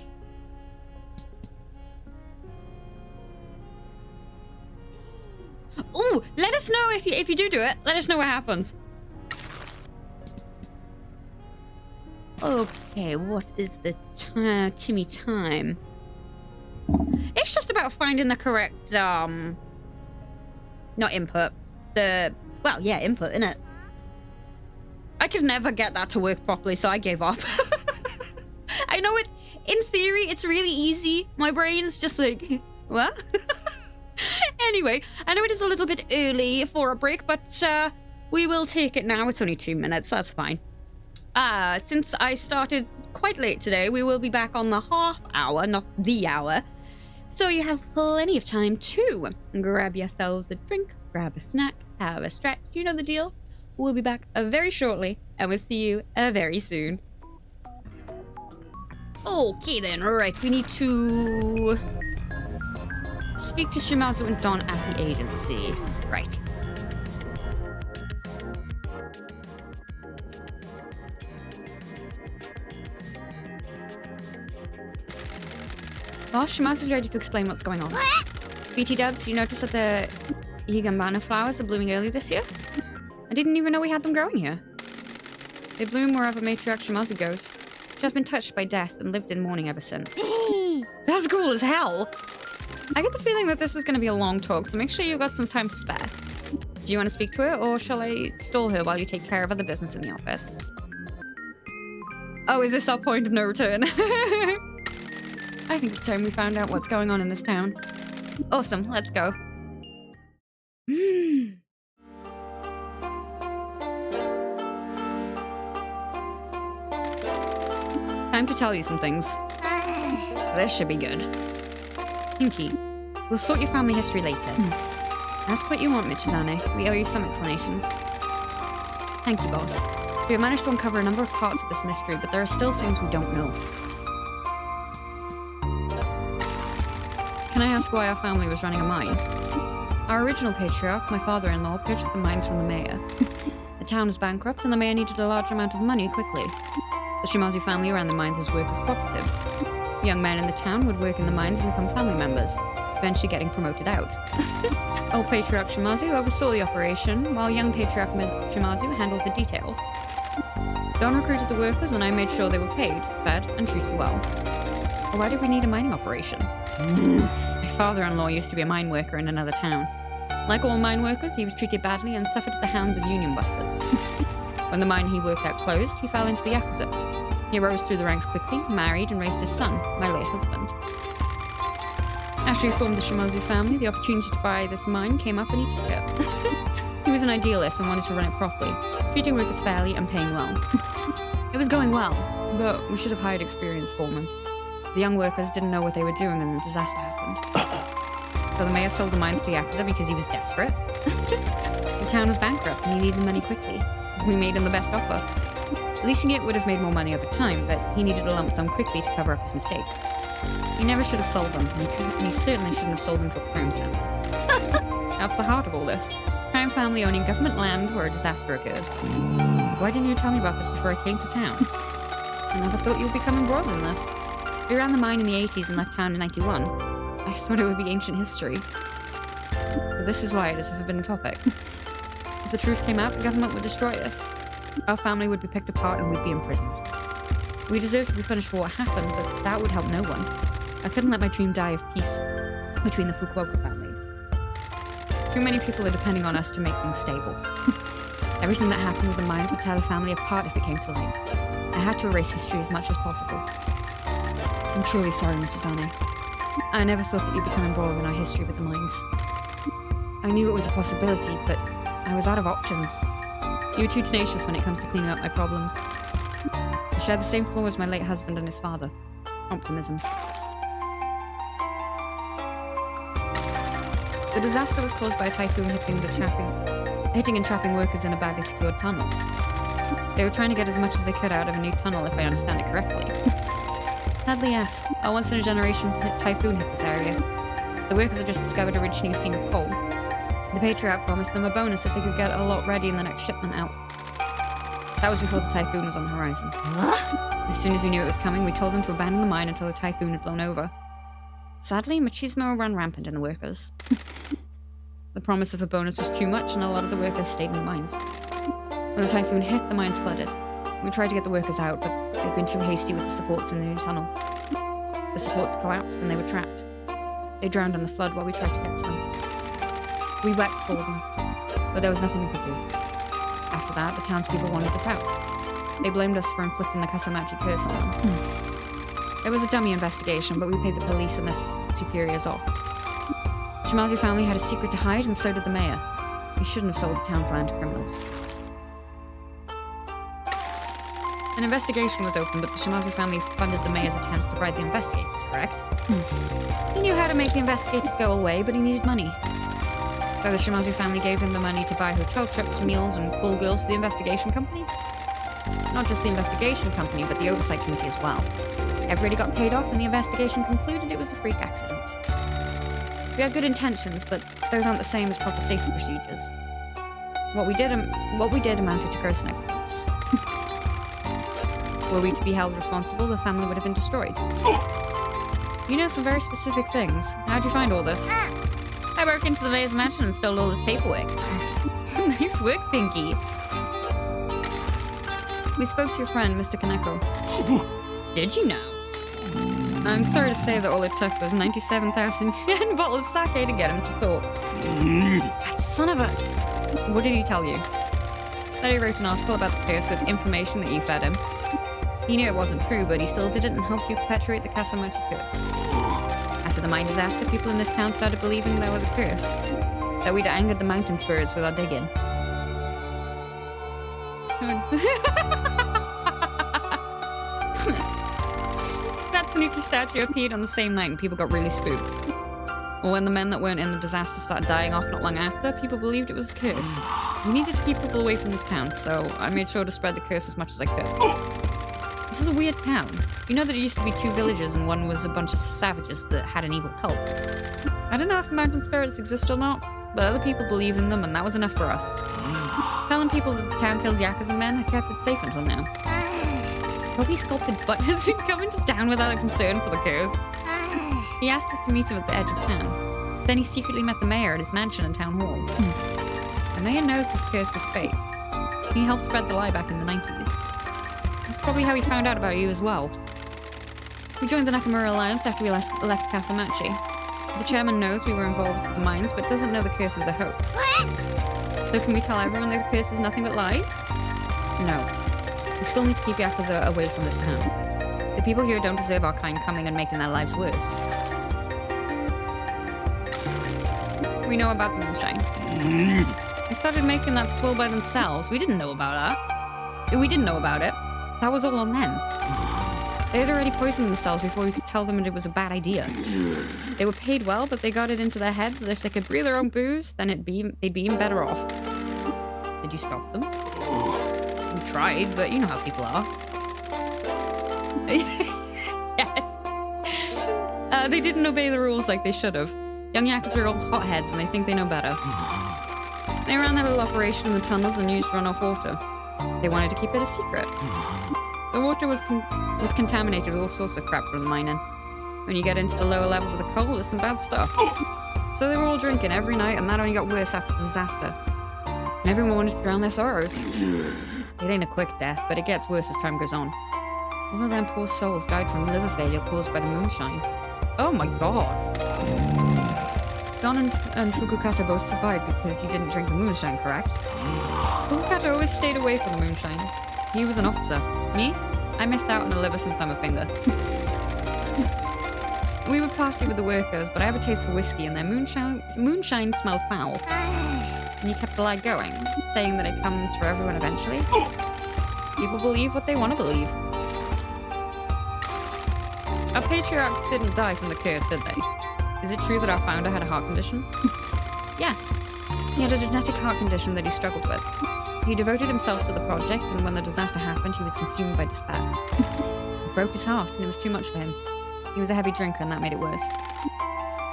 Ooh, let us know if you do it. Let us know what happens. Okay, what is the Timmy time? It's just about finding the correct, not input. Well, yeah, input, innit? I could never get that to work properly, so I gave up. I know it, in theory, it's really easy. My brain's just like, what? Anyway, I know it is a little bit early for a break, but we will take it now. It's only 2 minutes, that's fine. Since I started quite late today, we will be back on the half hour, not the hour. So you have plenty of time to grab yourselves a drink, grab a snack, have a stretch. You know the deal. We'll be back very shortly, and we'll see you very soon. Okay then, right, we need to speak to Shimazu and Don at the agency. Right. Boss, Shimazu's ready to explain what's going on. BT Dubs, you noticed that the Higambana flowers are blooming early this year? I didn't even know we had them growing here. They bloom wherever matriarch Shimazu goes. She has been touched by death and lived in mourning ever since. That's cool as hell! I get the feeling that this is going to be a long talk, so make sure you've got some time to spare. Do you want to speak to her, or shall I stall her while you take care of other business in the office? Oh, is this our point of no return? I think it's time we found out what's going on in this town. Awesome, let's go. Time to tell you some things. This should be good. Pinky, we'll sort your family history later. Ask what you want, Michizane. We owe you some explanations. Thank you, boss. We have managed to uncover a number of parts of this mystery, but there are still things we don't know. Can I ask why our family was running a mine? Our original patriarch, my father-in-law, purchased the mines from the mayor. The town was bankrupt and the mayor needed a large amount of money quickly. The Shimazu family ran the mines as workers' cooperative. Young men in the town would work in the mines and become family members, eventually getting promoted out. Old Patriarch Shimazu oversaw the operation, while young Patriarch Shimazu handled the details. Don recruited the workers and I made sure they were paid, fed, and treated well. But why did we need a mining operation? My father-in-law used to be a mine worker in another town. Like all mine workers, he was treated badly and suffered at the hands of union busters. When the mine he worked at closed, he fell into the Yakuza. He rose through the ranks quickly, married, and raised his son, my late husband. After he formed the Shimazu family, the opportunity to buy this mine came up and he took it. He was an idealist and wanted to run it properly, treating workers fairly and paying well. It was going well, but we should have hired experienced foremen. The young workers didn't know what they were doing and the disaster happened. So the mayor sold the mines to Yakuza because he was desperate. The town was bankrupt and he needed money quickly. We made him the best offer. Leasing it would have made more money over time, but he needed a lump sum quickly to cover up his mistakes. He never should have sold them, and he certainly shouldn't have sold them to a crime family. That's the heart of all this. Crime family owning government land where a disaster occurred. Why didn't you tell me about this before I came to town? I never thought you would become embroiled in this. We ran the mine in the 80s and left town in 91. I thought it would be ancient history. So this is why it is a forbidden topic. If the truth came out, the government would destroy us. Our family would be picked apart and we'd be imprisoned. We deserve to be punished for what happened, but that would help no one. I couldn't let my dream die of peace between the Fukuoka families. Too many people are depending on us to make things stable. Everything that happened with the mines would tear the family apart if it came to light. I had to erase history as much as possible. I'm truly sorry, Michizane. I never thought that you'd become embroiled in our history with the mines. I knew it was a possibility, but I was out of options. You were too tenacious when it comes to cleaning up my problems. I shared the same flaw as my late husband and his father. Optimism. The disaster was caused by a typhoon hitting and trapping workers in a badly secured tunnel. They were trying to get as much as they could out of a new tunnel, if I understand it correctly. Sadly, yes. A once-in-a-generation typhoon hit this area. The workers had just discovered a rich new seam of coal. The Patriarch promised them a bonus if they could get a lot ready in the next shipment out. That was before the typhoon was on the horizon. As soon as we knew it was coming, we told them to abandon the mine until the typhoon had blown over. Sadly, machismo ran rampant in the workers. The promise of a bonus was too much, and a lot of the workers stayed in the mines. When the typhoon hit, the mines flooded. We tried to get the workers out, but they'd been too hasty with the supports in the new tunnel. The supports collapsed, and they were trapped. They drowned in the flood while we tried to get to them. We wept for them, but there was nothing we could do. After that, the townspeople wanted us out. They blamed us for inflicting the Kasamachi curse on them. It was a dummy investigation, but we paid the police and their superiors off. The Shimazu family had a secret to hide, and so did the mayor. He shouldn't have sold the town's land to criminals. An investigation was opened, but the Shimazu family funded the mayor's attempts to bribe the investigators, correct? He knew how to make the investigators go away, but he needed money. So the Shimazu family gave him the money to buy hotel trips, meals, and call girls for the investigation company. Not just the investigation company, but the oversight committee as well. Everybody got paid off, and the investigation concluded it was a freak accident. We had good intentions, but those aren't the same as proper safety procedures. What we did amounted to gross negligence. Were we to be held responsible, the family would have been destroyed. You know some very specific things. How'd you find all this? I broke into the mayor's mansion and stole all his paperwork. Nice work, Pinky. We spoke to your friend, Mr. Kaneko. Did you know? I'm sorry to say that all it took was 97,000 yen bottle of sake to get him to talk. That son of a... What did he tell you? That he wrote an article about the curse with information that you fed him. He knew it wasn't true, but he still did it and helped you perpetuate the Kasamachi curse. After the mine disaster, people in this town started believing there was a curse. That we'd angered the mountain spirits with our digging. That Tanuki statue appeared on the same night and people got really spooked. Well, when the men that weren't in the disaster started dying off not long after, people believed it was the curse. We needed to keep people away from this town, so I made sure to spread the curse as much as I could. This is a weird town. You know that it used to be 2 villages and one was a bunch of savages that had an evil cult. I don't know if the mountain spirits exist or not, but other people believe in them and that was enough for us. Telling people that the town kills Yakuza men had kept it safe until now. Kobe's sculpted butt has been coming to town without a concern for the curse. He asked us to meet him at the edge of town. Then he secretly met the mayor at his mansion and town hall. The mayor knows his curse is fake. He helped spread the lie back in the 90s. That's probably how he found out about you as well. We joined the Nakamura Alliance after we left Kasamachi. The chairman knows we were involved with the mines, but doesn't know the curse is a hoax. So can we tell everyone that the curse is nothing but lies? No. We still need to keep Yakuza away from this town. The people here don't deserve our kind coming and making their lives worse. We know about the moonshine. They started making that swill by themselves. We didn't know about that. We didn't know about it. That was all on them. They had already poisoned themselves before we could tell them it was a bad idea. They were paid well, but they got it into their heads that if they could brew their own booze, then they'd be even better off. Did you stop them? We tried, but you know how people are. Yes. They didn't obey the rules like they should have. Young Yakuza are all hotheads and they think they know better. They ran their little operation in the tunnels and used runoff water. They wanted to keep it a secret. The water was contaminated with all sorts of crap from the mining. When you get into the lower levels of the coal, there's some bad stuff. So they were all drinking every night, and that only got worse after the disaster. And everyone wanted to drown their sorrows. It ain't a quick death, but it gets worse as time goes on. One of them poor souls died from liver failure caused by the moonshine. Oh my god. Don and Fukukata both survived because you didn't drink the moonshine, correct? Fukukata always stayed away from the moonshine. He was an officer. Me? I missed out on a liver since I'm a finger. We would party with the workers, but I have a taste for whiskey and their moonshine smelled foul. And you kept the lie going, saying that it comes for everyone eventually. People believe what they want to believe. Our patriarch didn't die from the curse, did they? Is it true that our founder had a heart condition? Yes. He had a genetic heart condition that he struggled with. He devoted himself to the project, and when the disaster happened, he was consumed by despair. It broke his heart, and it was too much for him. He was a heavy drinker, and that made it worse.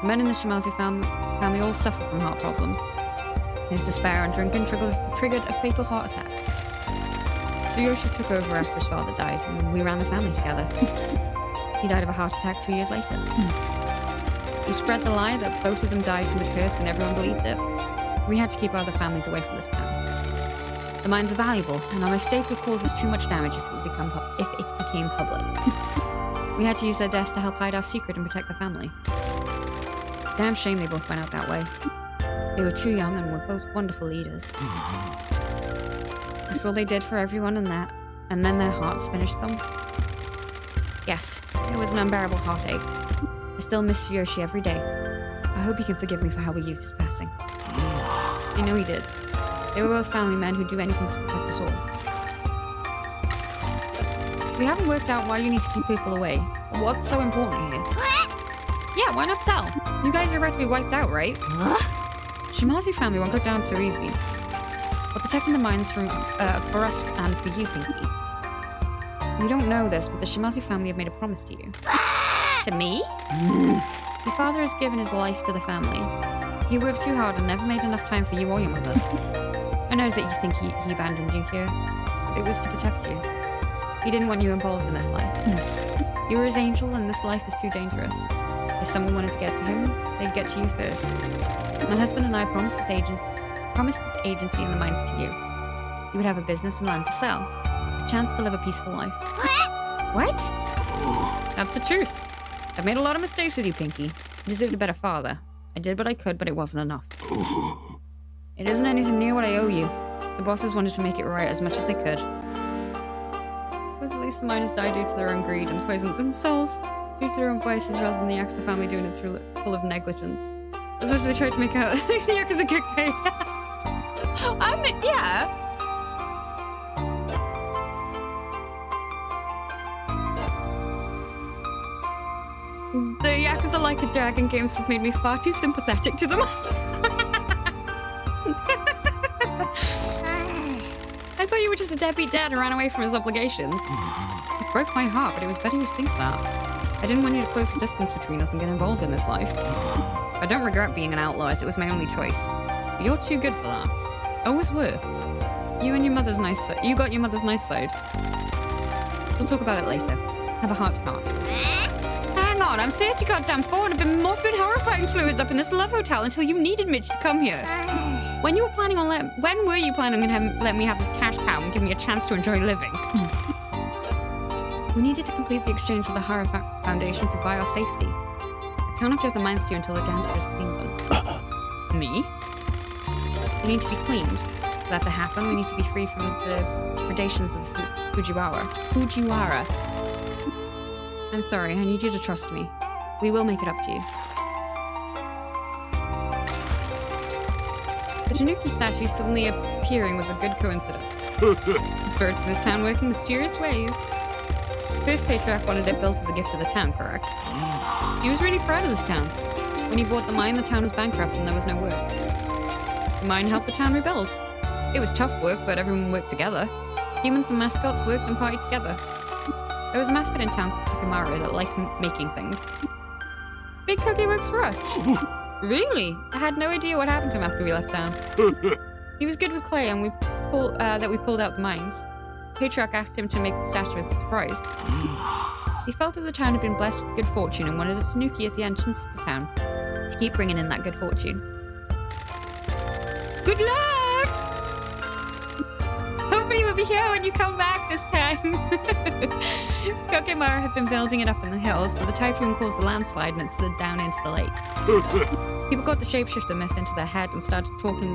The men in the Shimazu family all suffer from heart problems. His despair and drinking triggered a fatal heart attack. Tsuyoshi took over after his father died, and we ran the family together. He died of a heart attack 2 years later. He spread the lie that both of them died from the curse, and everyone believed it. We had to keep other families away from this town. The mines are valuable, and our mistake would cause us too much damage if it became public. We had to use their deaths to help hide our secret and protect the family. Damn shame they both went out that way. They were too young and were both wonderful leaders. After all they did for everyone and then their hearts finished them. Yes, it was an unbearable heartache. I still miss Yoshi every day. I hope he can forgive me for how we used his passing. I know he did. They were both family men who'd do anything to protect us all. We haven't worked out why you need to keep people away. What's so important here? Yeah, why not tell? You guys are about to be wiped out, right? Shimazu family won't go down so easy. We're protecting the mines for us and for you, Pinky. You don't know this, but the Shimazu family have made a promise to you. To me? Your father has given his life to the family. He worked too hard and never made enough time for you or your mother. I know that you think he abandoned you here. It was to protect you. He didn't want you involved in this life. You were his angel, and this life is too dangerous. If someone wanted to get to him, they'd get to you first. My husband and I promised this agency and the mines to you. You would have a business and land to sell. A chance to live a peaceful life. What? That's the truth. I've made a lot of mistakes with you, Pinky. You deserved a better father. I did what I could, but it wasn't enough. It isn't anything near what I owe you. The bosses wanted to make it right as much as they could. At least the miners died due to their own greed and poisoned themselves due to their own vices rather than the Yakuza family doing it full of negligence. As much as they tried to make out the Yakuza good guy. I mean, yeah. The Yakuza Like a Dragon games have made me far too sympathetic to them. I thought you were just a deadbeat dad who ran away from his obligations. It broke my heart, but it was better you think that. I didn't want you to close the distance between us and get involved in this life. I don't regret being an outlaw, as it was my only choice. But you're too good for that. Always were. You got your mother's nice side. We'll talk about it later. Have a heart-to-heart. Hang on, I'm 30 goddamn 4 and I've been mopping horrifying fluids up in this love hotel until you needed Mitch to come here. When were you planning on letting me have this cash cow and give me a chance to enjoy living? We needed to complete the exchange with the Hara Foundation to buy our safety. I cannot give the mines to you until the janitors clean them. Me? They need to be cleaned. For that to happen, we need to be free from the predations of the Fujiwara. I'm sorry, I need you to trust me. We will make it up to you. The Tanuki statue suddenly appearing was a good coincidence. These birds in this town work in mysterious ways. The first patriarch wanted it built as a gift to the town, correct? He was really proud of this town. When he bought the mine, the town was bankrupt and there was no work. The mine helped the town rebuild. It was tough work, but everyone worked together. Humans and mascots worked and partied together. There was a mascot in town called Cookie that liked making things. Big Cookie works for us. Really? I had no idea what happened to him after we left town. He was good with clay and we pulled out the mines. Patriarch asked him to make the statue as a surprise. He felt that the town had been blessed with good fortune and wanted a tanuki at the entrance to town to keep bringing in that good fortune. Good luck! Hopefully we'll be here when you come back this time. Kokemara had been building it up in the hills, but the typhoon caused a landslide and it slid down into the lake. People got the shapeshifter myth into their head and started talking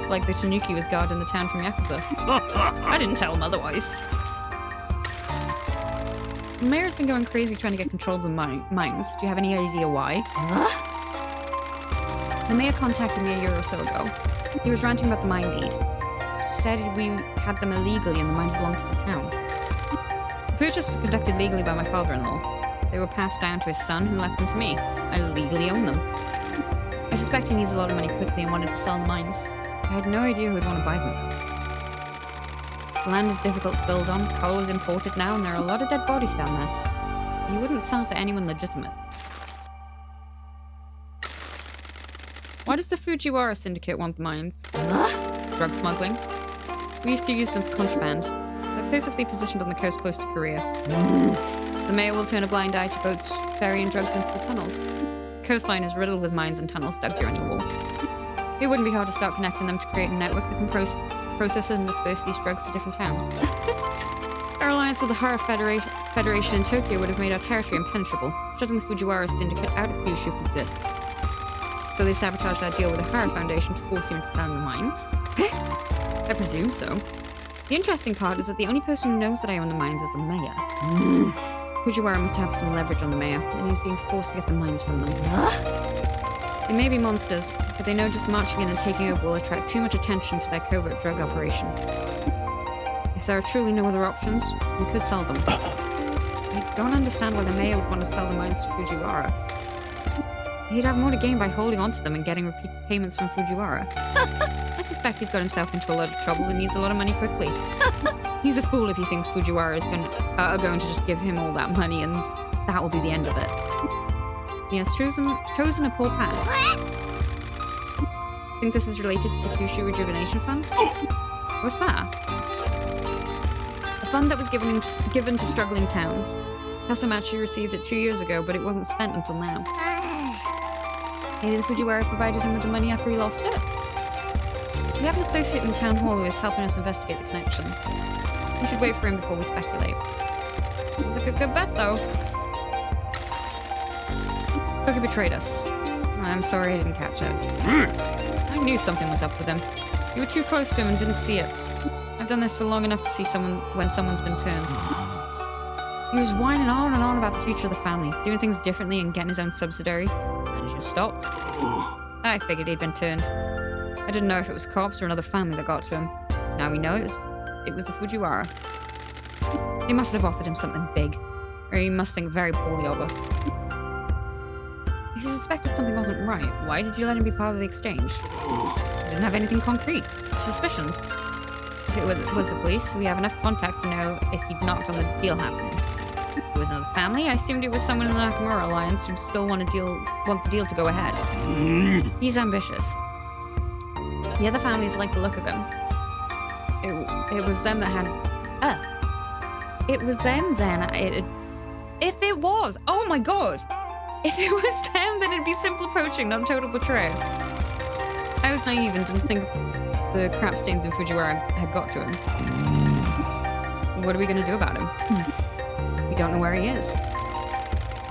like the tanuki was guarding the town from Yakuza. I didn't tell them otherwise. The mayor's been going crazy trying to get control of the mines. Do you have any idea why? The mayor contacted me a year or so ago. He was ranting about the mine deed. Said we had them illegally and the mines belonged to the town. The purchase was conducted legally by my father-in-law. They were passed down to his son, who left them to me. I legally own them. I suspect he needs a lot of money quickly and wanted to sell the mines. I had no idea who would want to buy them. The land is difficult to build on, coal is imported now, and there are a lot of dead bodies down there. You wouldn't sell to anyone legitimate. Why does the Fujiwara syndicate want the mines? Drug smuggling. We used to use them for contraband. They're perfectly positioned on the coast close to Korea. The mayor will turn a blind eye to boats ferrying drugs into the tunnels. The coastline is riddled with mines and tunnels dug during the war. It wouldn't be hard to start connecting them to create a network that can process and disperse these drugs to different towns. Our alliance with the Horror Federation in Tokyo would have made our territory impenetrable, shutting the Fujiwara syndicate out of Kyushu for good. So they sabotaged our deal with the Horror Foundation to force you into selling the mines? I presume so. The interesting part is that the only person who knows that I own the mines is the mayor. Fujiwara must have some leverage on the mayor, and he's being forced to get the mines from them. They may be monsters, but they know just marching in and taking over will attract too much attention to their covert drug operation. If there are truly no other options, we could sell them. I don't understand why the mayor would want to sell the mines to Fujiwara. He'd have more to gain by holding onto them and getting repeated payments from Fujiwara. I suspect he's got himself into a lot of trouble and needs a lot of money quickly. He's a fool if he thinks Fujiwara is are going to just give him all that money and that will be the end of it. He has chosen a poor path. Think this is related to the Kyushu Rejuvenation Fund? What's that? A fund that was given to struggling towns. Kasamachi received it 2 years ago, but it wasn't spent until now. Maybe the Fujiwara provided him with the money after he lost it? We have an associate in town hall who is helping us investigate the connection. We should wait for him before we speculate. It's a good bet, though. Koki betrayed us. I'm sorry I didn't catch it. I knew something was up with him. You were too close to him and didn't see it. I've done this for long enough to see when someone's been turned. He was whining on and on about the future of the family, doing things differently and getting his own subsidiary. And he just stopped. I figured he'd been turned. I didn't know if it was cops or another family that got to him. Now we know it was the Fujiwara. They must have offered him something big, or he must think very poorly of us. If you suspected something wasn't right, why did you let him be part of the exchange? You didn't have anything concrete. Suspicions. If it was the police, we have enough contacts to know if he'd knocked on the deal happening. If it was another family, I assumed it was someone in the Nakamura Alliance who'd still want the deal to go ahead. He's ambitious. The other families like the look of him. It was them that had... It was them then. If it was! Oh my god! If it was them, then it'd be simple poaching, not total betrayal. I was naive and didn't think the crap stains in Fujiwara had got to him. What are we going to do about him? We don't know where he is.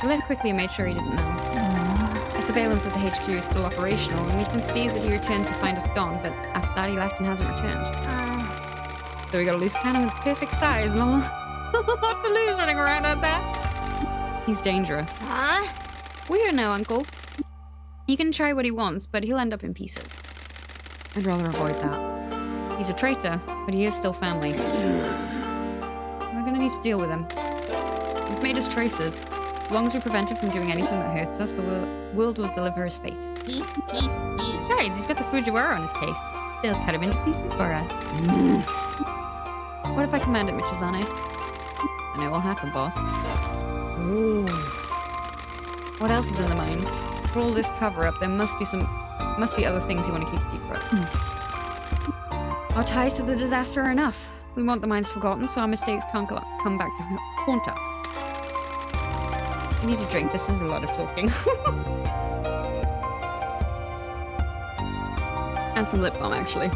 We left quickly and made sure he didn't know. The surveillance at the HQ is still operational, and we can see that he returned to find us gone, but after that he left and hasn't returned. So we got a loose cannon with perfect thighs and a lot to lose running around out there. He's dangerous. We're here now, Uncle. He can try what he wants, but he'll end up in pieces. I'd rather avoid that. He's a traitor, but he is still family. We're gonna need to deal with him. He's made us traces. As long as we prevent him from doing anything that hurts us, the world will deliver his fate. Besides, he's got the Fujiwara on his case. They'll cut him into pieces for us. What if I command it, Michizane? And it will happen, boss. Ooh. What else is in the mines? For all this cover-up, there must be other things you want to keep secret. Our ties to the disaster are enough. We want the mines forgotten, so our mistakes can't come back to haunt us. I need a drink. This is a lot of talking. And some lip balm, actually.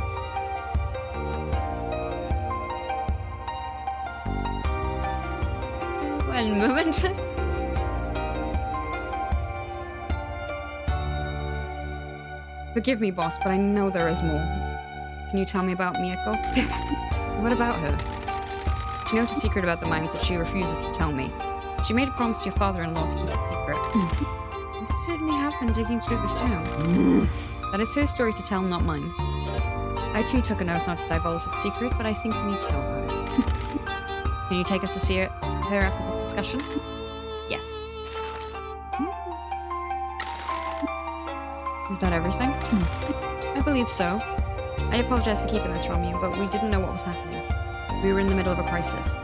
One moment. Forgive me, boss, but I know there is more. Can you tell me about Miyako? What about her? She knows a secret about the mines that she refuses to tell me. She made a promise to your father-in-law to keep it secret. You certainly have been digging through this town. That is her story to tell, not mine. I too took an oath not to divulge the secret, but I think you need to know about it. Can you take us to see her after this discussion? Yes. Is that everything? I believe so. I apologize for keeping this from you, but we didn't know what was happening. We were in the middle of a crisis.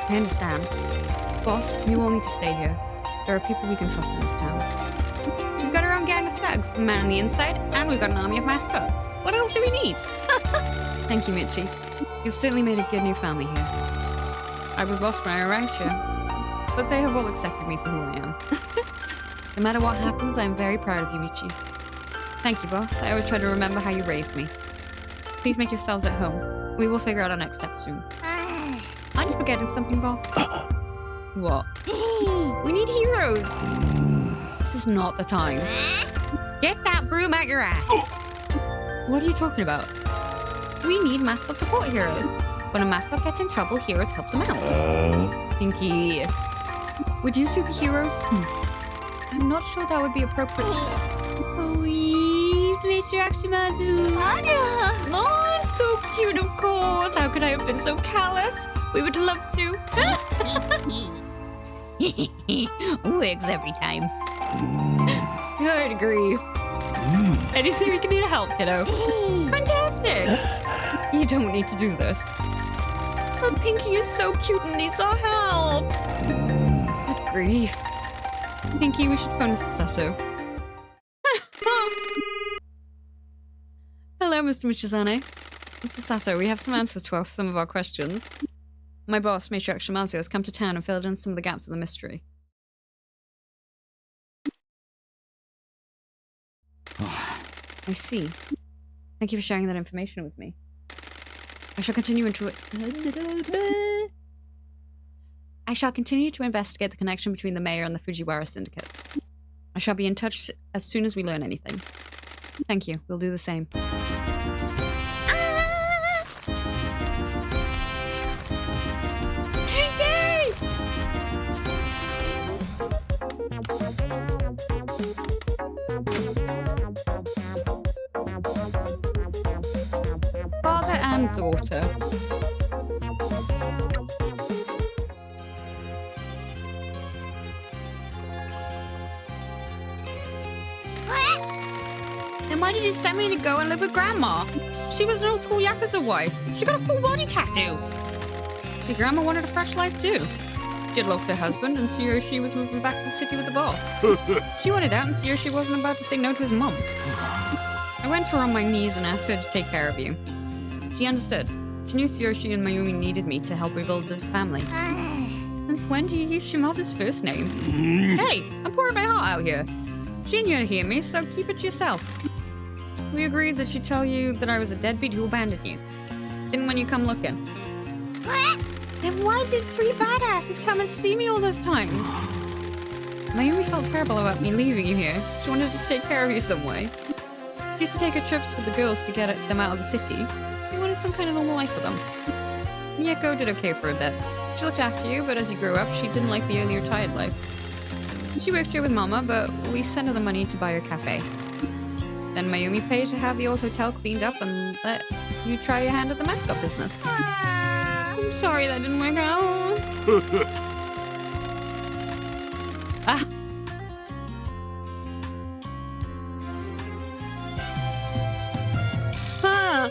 I understand. Boss, you all need to stay here. There are people we can trust in this town. We've got our own gang of thugs, a man on the inside, and we've got an army of mascots. What else do we need? Thank you, Michi. You've certainly made a good new family here. I was lost when I arrived here, but they have all accepted me for who I am. No matter what happens, I am very proud of you, Michi. Thank you, boss. I always try to remember how you raised me. Please make yourselves at home. We will figure out our next steps soon. Aren't you forgetting something, boss? What? We need heroes. This is not the time. Get that broom out your ass. What are you talking about? We need mascot support heroes. When a mascot gets in trouble, heroes help them out. Pinky. Would you two be heroes? I'm not sure that would be appropriate. Please, Mr. Akshimazu. Oh, so cute, of course. How could I have been so callous? We would love to. Wigs every time. Good grief. Anything we can do to help, kiddo? Fantastic. You don't need to do this. But Pinky is so cute and needs our help. Good grief. Pinky, we should phone Mr. Sato. Hello, Mr. Michizane. Mr. Sato, we have some answers to some of our questions. My boss, Matriarch Shimazu, has come to town and filled in some of the gaps of the mystery. I see. Thank you for sharing that information with me. I shall continue to investigate the connection between the mayor and the Fujiwara syndicate. I shall be in touch as soon as we learn anything. Thank you. We'll do the same. Father and daughter. Then why did you send me to go and live with Grandma? She was an old school Yakuza wife. She got a full body tattoo. Your grandma wanted a fresh life too. She had lost her husband and Tsuyoshi was moving back to the city with the boss. She wanted out and Tsuyoshi wasn't about to say no to his mum. I went to her on my knees and asked her to take care of you. She understood. She knew Tsuyoshi and Mayumi needed me to help rebuild the family. Since when do you use Shimazu's first name? Hey, I'm pouring my heart out here. She ain't here to hear me, so keep it to yourself. We agreed that she'd tell you that I was a deadbeat who abandoned you. Didn't when you come looking. Then why did 3 badasses come and see me all those times? Mayumi felt terrible about me leaving you here. She wanted to take care of you some way. She used to take her trips with the girls to get them out of the city. She wanted some kind of normal life for them. Miyako did okay for a bit. She looked after you, but as you grew up, she didn't like the early retired life. She worked here with Mama, but we sent her the money to buy her cafe. Then Mayumi paid to have the old hotel cleaned up and let you try your hand at the mascot business. I'm sorry that didn't work out. Ah. Huh.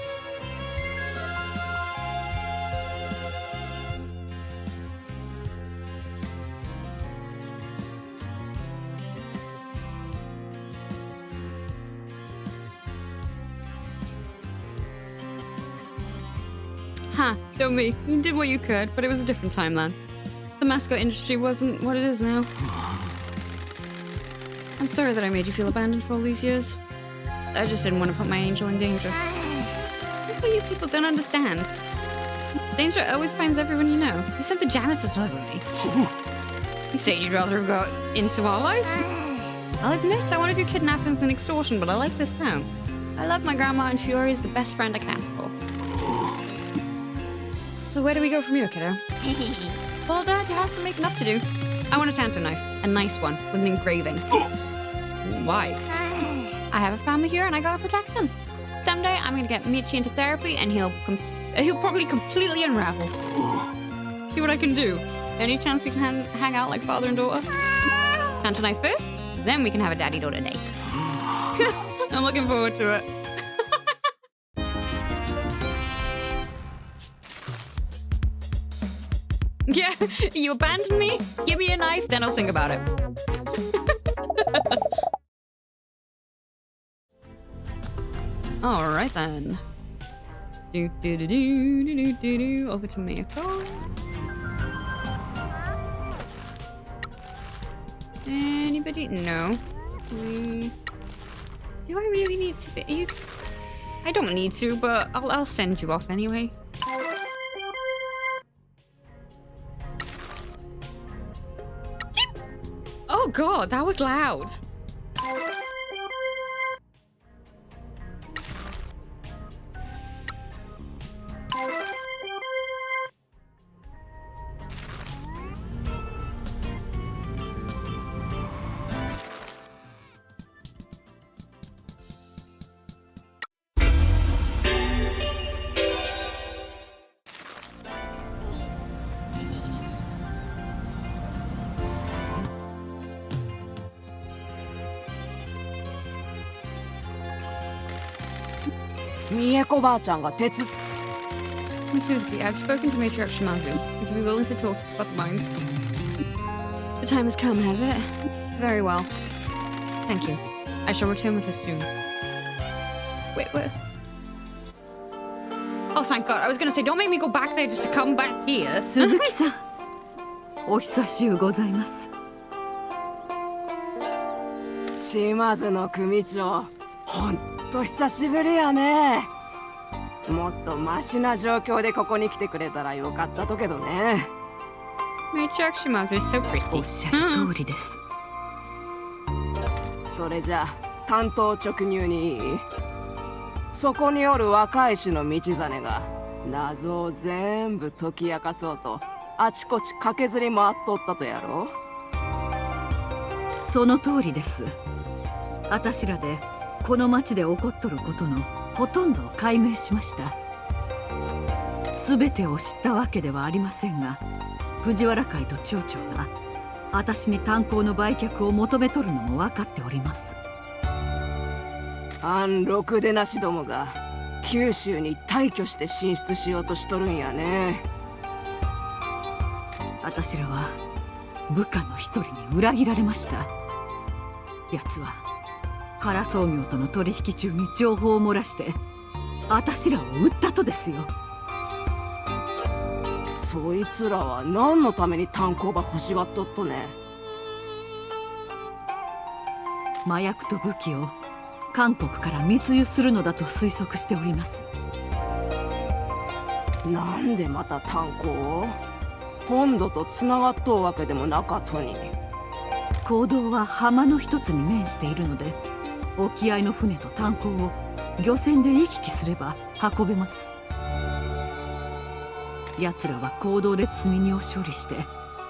Ha, don't be. You did what you could, but it was a different time then. The mascot industry wasn't what it is now. I'm sorry that I made you feel abandoned for all these years. I just didn't want to put my angel in danger. That's what you people don't understand. Danger always finds everyone you know. You sent the janitor to live with me. You said you'd rather have got into our life? I'll admit I want to do kidnappings and extortion, but I like this town. I love my grandma and Shiori is the best friend I can ask for. So where do we go from here, kiddo? Well, Dad, you have some making up to do. I want a Tanto knife. A nice one, with an engraving. Why? I have a family here and I gotta protect them. Someday I'm gonna get Michi into therapy and he'll probably completely unravel. See what I can do. Any chance we can hang out like father and daughter? Tanto knife first, then we can have a daddy-daughter day. I'm looking forward to it. Yeah, you abandoned me? Give me a knife, then I'll think about it. Alright then. Over to Miyako. Anybody? No. Do I really need to be? You... I don't need to, but I'll send you off anyway. Oh god, that was loud.美恵子ばあちゃんが手伝 Miss Suzuki, I've spoken to Matriarch Shimazu. Would you be willing to talk to us about the mines? The time has come, has it? Very well. Thank you. I shall return with us soon. Wait. Oh, thank God. I was gonna say, don't make me go back there just to come back here. 鈴木さん、お久しゅうございます。島津の組長、ほんと久しぶりやね。もっとマシな状況でここに来てくれたらよかったとけどね。Matriarch Shimazu is so pretty. おっしゃる通りです。それじゃあ担当直入にいい？そこにおる若い種の道真が謎を全部解き明かそうとあちこち駆けずり回っとったとやろ。その通りです。あたしらでこの町で起こっとることのほとんどを解明しました。全てを知ったわけではありませんが、藤原会と町長が私に炭鉱の売却を求めとるのも分かっております。あんろくでなしどもが九州に大挙して進出しようとしとるんやね。あたしらは部下の一人に裏切られました。奴は原創業との取引中に情報を漏らしてあたしらを撃ったとですよ。そいつらは何のために炭鉱場欲しがっとっとね。麻薬と武器を韓国から密輸するのだと推測しております。なんでまた炭鉱を？本土とつながっとうわけでもなかっとに。坑道は浜の一つに面しているので、沖合の船と炭鉱を漁船で行き来すれば運べます。奴らは坑道で積み荷を処理して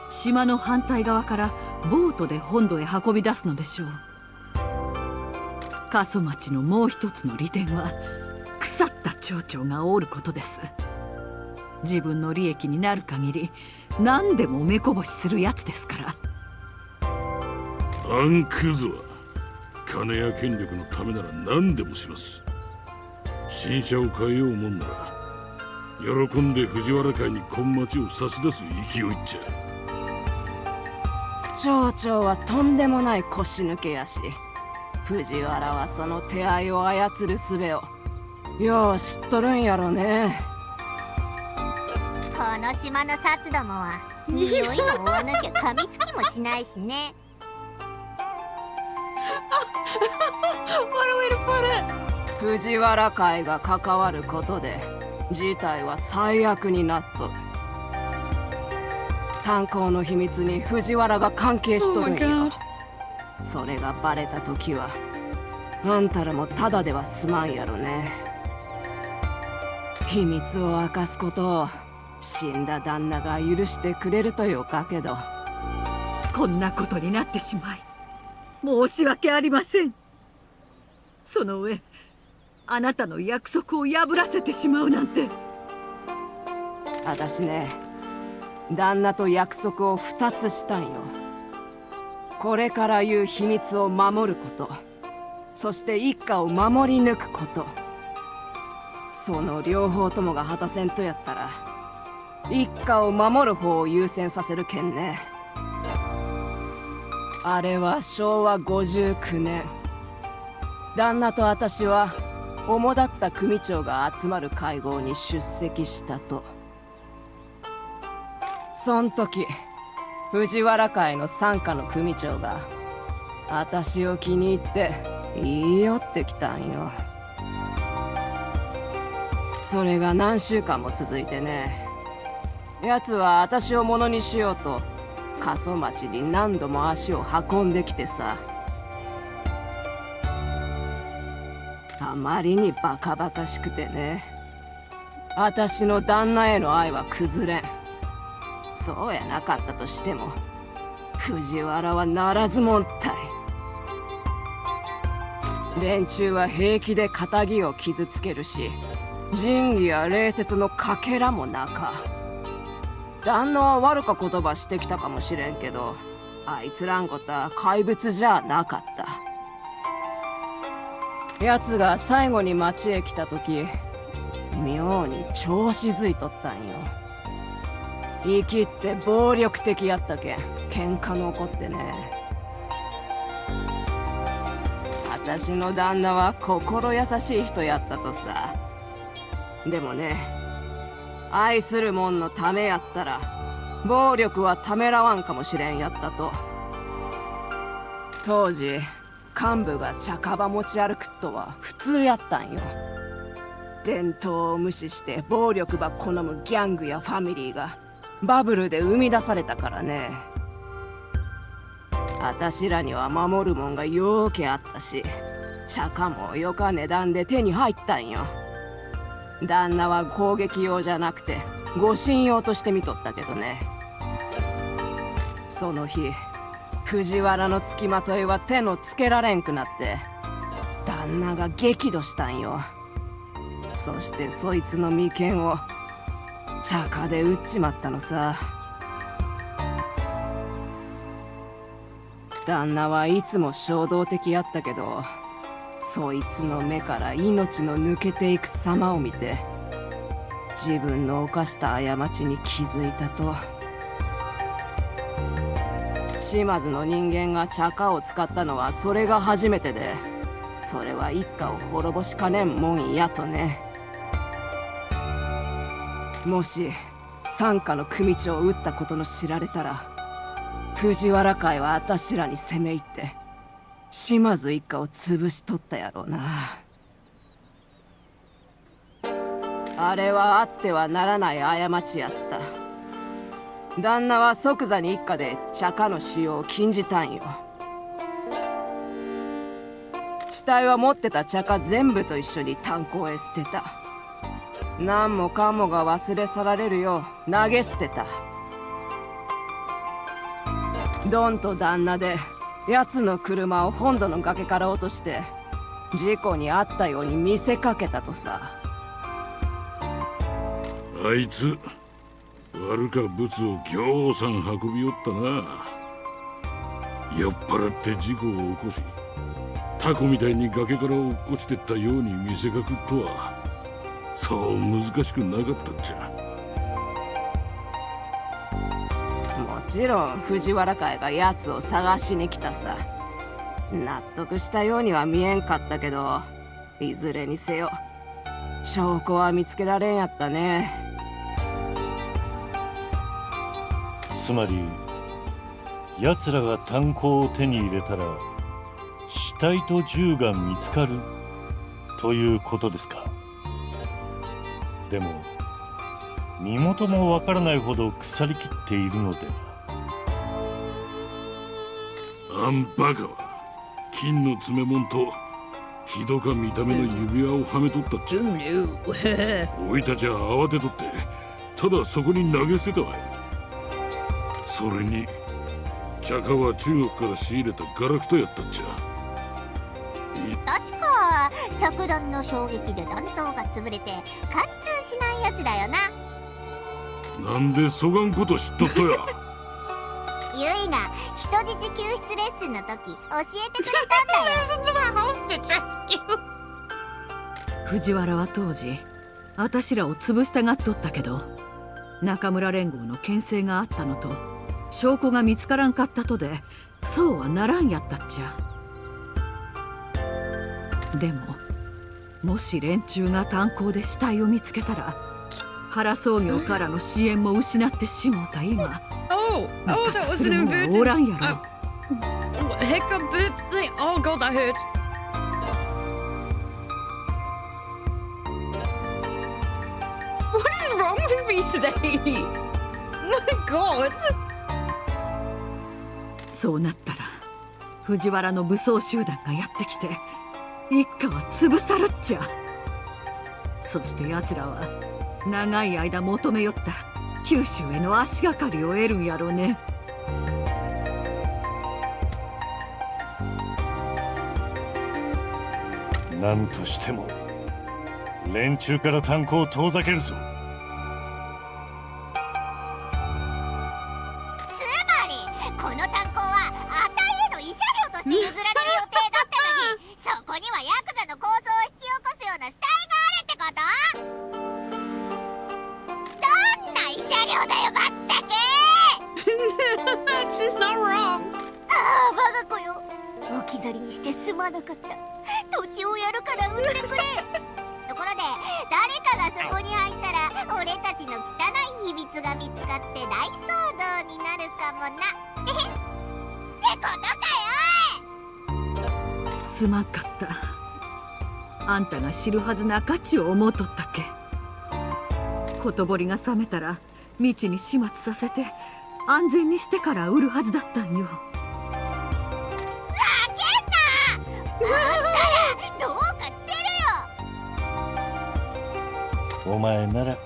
島の反対側からボートで本土へ運び出すのでしょう。過疎町のもう一つの利点は腐った町長がおることです。自分の利益になる限り何でも目こぼしするやつですから。あんクズは金や権力のためなら何でもします。新車を変えようもんなら喜んで藤原会に今町を差し出す勢いっちゃ。町長はとんでもない腰抜けやし、藤原はその手合いを操る術をよう知っとるんやろね。この島の札どもは匂いも追わなきゃ噛みつきもしないしね。What a way to put it! 藤原会が関わることで事態は最悪になっとる。炭鉱の秘密に藤原が関係しとるんよ。それがバレた時はあんたらもただでは済まんやろね。秘密を明かすことを死んだ旦那が許してくれるとよかけど。こんなことになってしまい申し訳ありません。その上あなたの約束を破らせてしまうなんて。私ね、旦那と約束を2つしたんよ。これから言う秘密を守ること、そして一家を守り抜くこと。その両方ともが果たせんとやったら一家を守る方を優先させるけんね。あれは昭和59年、旦那と私は主だった組長が集まる会合に出席したと。そん時藤原会の傘下の組長が私を気に入って言い寄ってきたんよ。それが何週間も続いてね。奴は私を物にしようと過疎町に何度も足を運んできてさ。あまりにバカバカしくてね。私の旦那への愛は崩れん。そうやなかったとしても藤原はならずもんたい。連中は平気で仇を傷つけるし、仁義や礼節のかけらもなか。旦那は悪か言葉してきたかもしれんけど、あいつらんことは怪物じゃなかった。奴が最後に町へ来た時、妙に調子づいとったんよ。生きって暴力的やったけん喧嘩の起こってね。私の旦那は心優しい人やったとさ。でもね、愛する者のためやったら暴力はためらわんかもしれんやったと。当時幹部が茶カバ持ち歩くとは普通やったんよ。伝統を無視して暴力ば好むギャングやファミリーがバブルで生み出されたからね。あたしらには守るもんがようけあったし、茶カもよか値段で手に入ったんよ。旦那は攻撃用じゃなくて護身用として見とったけどね。その日藤原の付きまといは手のつけられんくなって旦那が激怒したんよ。そしてそいつの眉間を茶化で撃っちまったのさ。旦那はいつも衝動的やったけど、そいつの目から命の抜けていく様を見て自分の犯した過ちに気づいたと。島津の人間が茶化を使ったのはそれが初めてで、それは一家を滅ぼしかねんもんやとね。もし傘下の組長を撃ったことの知られたら、藤原会はあたしらに攻め入って島津一家を潰し取ったやろうな。あれはあってはならない過ちやった。旦那は即座に一家で茶化の使用を禁じたんよ。死体は持ってた茶化全部と一緒に炭鉱へ捨てた。何もかもが忘れ去られるよう投げ捨てた。ドンと旦那で奴の車を本土の崖から落として事故に遭ったように見せかけたとさ。あいつ悪か物をぎょうさん運び寄ったな。酔っ払って事故を起こし、タコみたいに崖から落っこちてったように見せかくとはそう難しくなかったっちゃ。もちろん藤原会が奴を探しに来たさ。納得したようには見えんかったけど、いずれにせよ証拠は見つけられんやったね。つまり奴らが炭鉱を手に入れたら死体と銃が見つかるということですか。でも身元もわからないほど腐りきっているのでは。あんバカは金の詰め物とひどか見た目の指輪をはめとったっちゃ。おいたちは慌てとってただそこに投げ捨てたわい。それに茶化は中国から仕入れたガラクタやったっちゃ。確か着弾の衝撃で弾頭が潰れて貫通しないやつだよな。なんでそがんこと知っとったや。ゆいが人質救出レッスンの時教えてくれたんだよ。藤原は当時あたしらを潰したがっとったけど、中村連合の牽制があったのと証拠が見つからんかったとでそうはならんやったっちゃ。でももし連中が炭鉱で死体を見つけたら原創業からの支援も失ってしもうた今、that was an おらんやろ。hiccup boop thing. Oh god, that hurt. with me today? My God. そうなったら藤原の武装集団がやってきて一家は潰さるっちゃ。そして奴らは長い間求めよった九州への足がかりを得るんやろうね。何としても連中から炭鉱を遠ざけるぞ。つまりこの炭鉱はあたいへの慰謝料として譲られる予定だったのにそこにはヤクザの抗争を引き起こすような死体があるってこと？どんな慰謝料だよまったく。 She's not wrong. ああ我が子よ、置き去りにしてすまなかった。土地をやるから売ってくれ。ところで誰かがそこに入ったら俺たちの汚い秘密が見つかって大騒動になるかもな。ってことかよ。すまんかった。あんたが知るはずな価値を思うとったっけ。ほとぼりが冷めたら道に始末させて安全にしてから売るはずだったんよ。どうかしてるよ。お前なら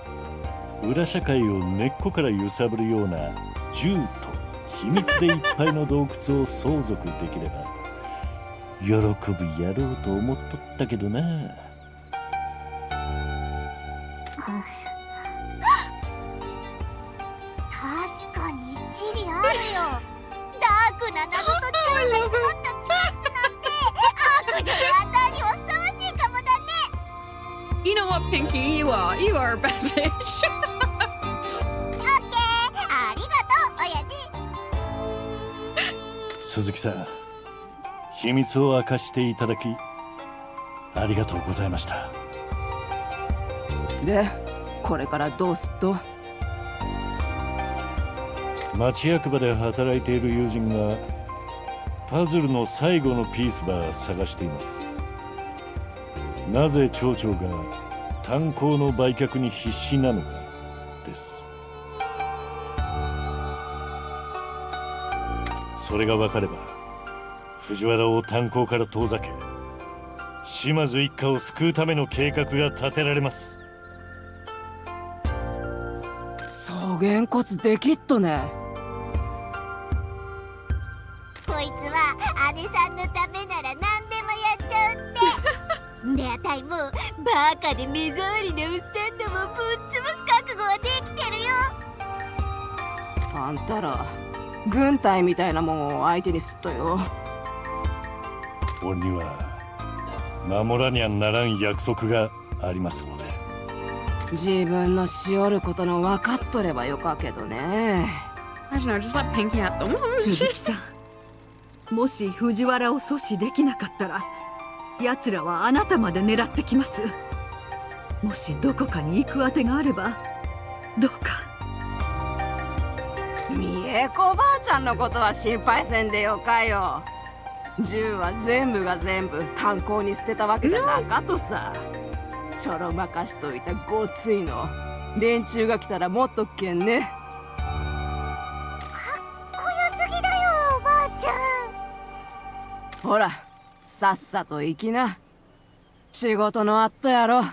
裏社会を根っこから揺さぶるような銃と秘密でいっぱいの洞窟を相続できれば喜ぶやろうと思っとったけどな。確かに一理あるよ。ダークな謎と血が詰まったチーズなんて悪女のあたりはふさわしいかもだね。You know what, Pinky? You are a bad bitch. オッケー、ありがとう親父。鈴木さん、秘密を明かしていただきありがとうございました。でこれからどうすっと？町役場で働いている友人がパズルの最後のピースば探しています。なぜ町長が炭鉱の売却に必死なのかです。それが分かれば藤原を炭鉱から遠ざけ島津一家を救うための計画が立てられます。そげんこつできっとね。こいつは姉さんのためなら何でもやっちゃうって。であたいもバカで目障りなうっさんどもぶっ潰す覚悟はできてるよ。あんたら軍隊みたいなもんを相手にすっとよ。俺には守らにゃならん約束がありますので。自分のしおることの分かっとればよかけどね。 I don't know, just let Pinky at them. 鈴木さん、もし藤原を阻止できなかったら奴らはあなたまで狙ってきます。もしどこかに行くあてがあればどうか。美恵子ばあちゃんのことは心配せんでよかよ。銃は全部が全部炭鉱に捨てたわけじゃなかとさ。ちょろまかしといたごついの連中が来たらもっとっけんね。濃すぎだよおばあちゃん。ほらさっさと行きな。仕事のあったやろ。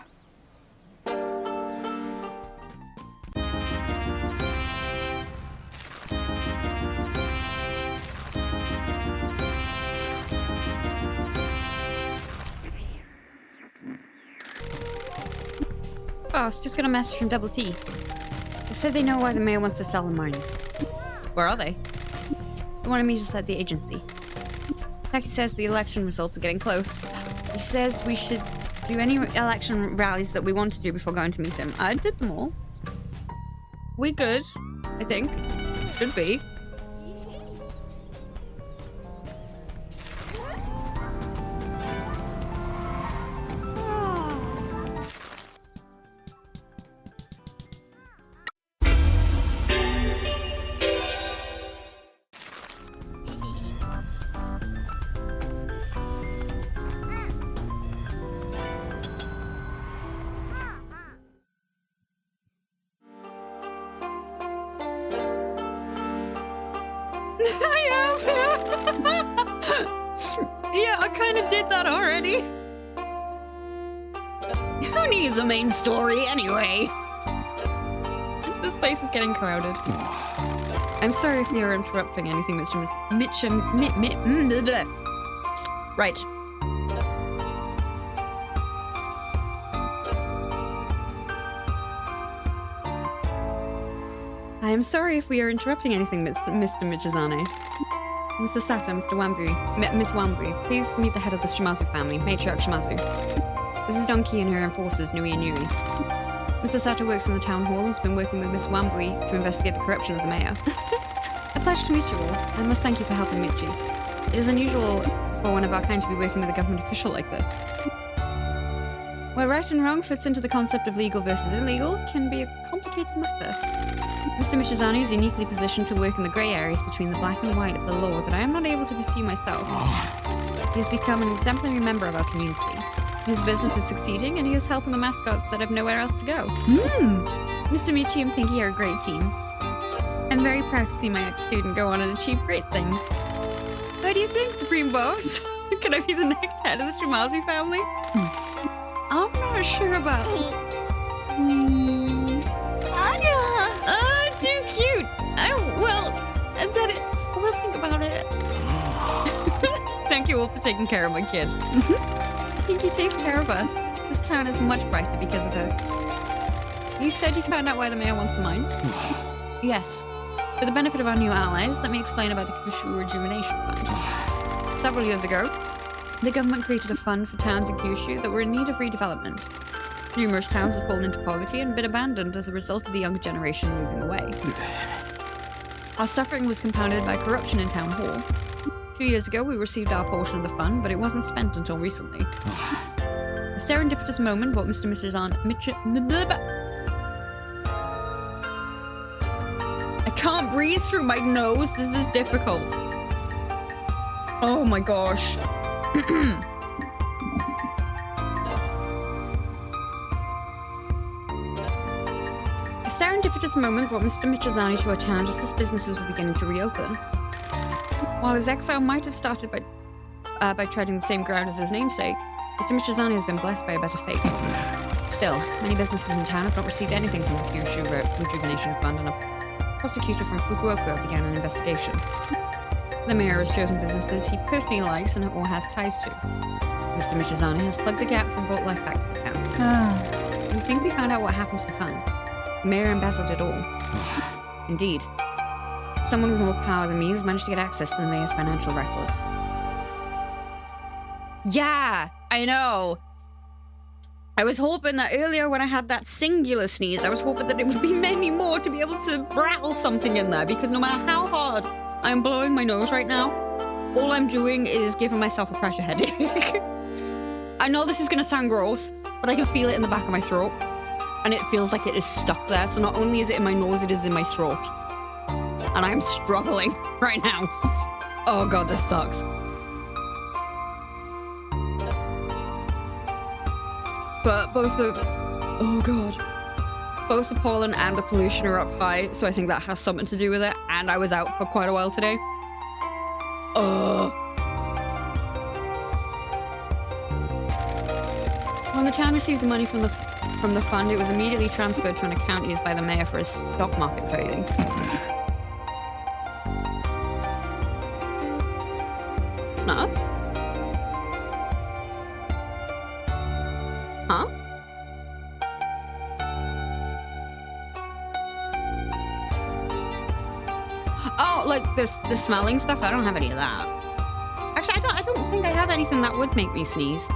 Boss, just got a message from Double T. They said they know why the mayor wants to sell the mines. Where are they? They wanted me to set the agency. Taki says the election results are getting close. He says we should do any election rallies that we want to do before going to meet him. I did them all. We good, I think. Should be. Yeah, I kind of did that already. Who needs a main story anyway? This place is getting crowded. I'm sorry if you're interrupting anything, Mr. Right. I am sorry if we are interrupting anything, Mr. Michizane. Mr. Sato, Mr. Wambu, Miss Wambu, please meet the head of the Shimazu family, Matriarch Shimazu. This is Donkey and her enforcers, Nui and Yuri. Mr. Sato works in the town hall and has been working with Miss Wambui to investigate the corruption of the mayor. A pleasure to meet you all. I must thank you for helping Michi. It is unusual for one of our kind to be working with a government official like this. Where right and wrong fits into the concept of legal versus illegal can be a complicated matter. Mr. Michizane is uniquely positioned to work in the grey areas between the black and white of the law that I am not able to pursue myself. He has become an exemplary member of our community. His business is succeeding, and he is helping the mascots that have nowhere else to go. Mr. Michi and Pinky are a great team. I'm very proud to see my ex-student go on and achieve great things. What do you think, Supreme Boss? Can I be the next head of the Shimazu family? I'm not sure about... Oh, too cute! We'll think about it. Thank you all for taking care of my kid. Pinky takes care of us. This town is much brighter because of her. You said you found out why the mayor wants the mines? Yes. For the benefit of our new allies, let me explain about the Kyushu Rejuvenation Fund. Several years ago, the government created a fund for towns in Kyushu that were in need of redevelopment. Numerous towns have fallen into poverty and been abandoned as a result of the younger generation moving away. Our suffering was compounded by corruption in town hall. 2 years ago, we received our portion of the fund, but it wasn't spent until recently. A serendipitous moment brought Mr. and Mrs. I can't breathe through my nose. This is difficult. Oh my gosh. A serendipitous moment brought Mr. Michizane to our town just as businesses were beginning to reopen. While his exile might have started by treading the same ground as his namesake, Mr. Michizane has been blessed by a better fate. Still, many businesses in town have not received anything from the Kyushu Rejuvenation Fund, and a prosecutor from Fukuoka began an investigation. The mayor has chosen businesses he personally likes and or has ties to. Mr. Michizane has plugged the gaps and brought life back to the town. We think we found out what happened to the fund. The mayor embezzled it all. Indeed. Someone with more power than me has managed to get access to the mayor's financial records. Yeah, I know. I was hoping that earlier when I had that singular sneeze, I was hoping that it would be many more to be able to rattle something in there, because no matter how hard I'm blowing my nose right now, all I'm doing is giving myself a pressure headache. I know this is going to sound gross, but I can feel it in the back of my throat, and it feels like it is stuck there, so not only is it in my nose, it is in my throat. And I'm struggling right now. Oh god, this sucks. But both the pollen and the pollution are up high, so I think that has something to do with it. And I was out for quite a while today. When the town received the money from the fund, it was immediately transferred to an account used by the mayor for his stock market trading. Snuff? Huh? Oh, like the smelling stuff? I don't have any of that. Actually, I don't think I have anything that would make me sneeze.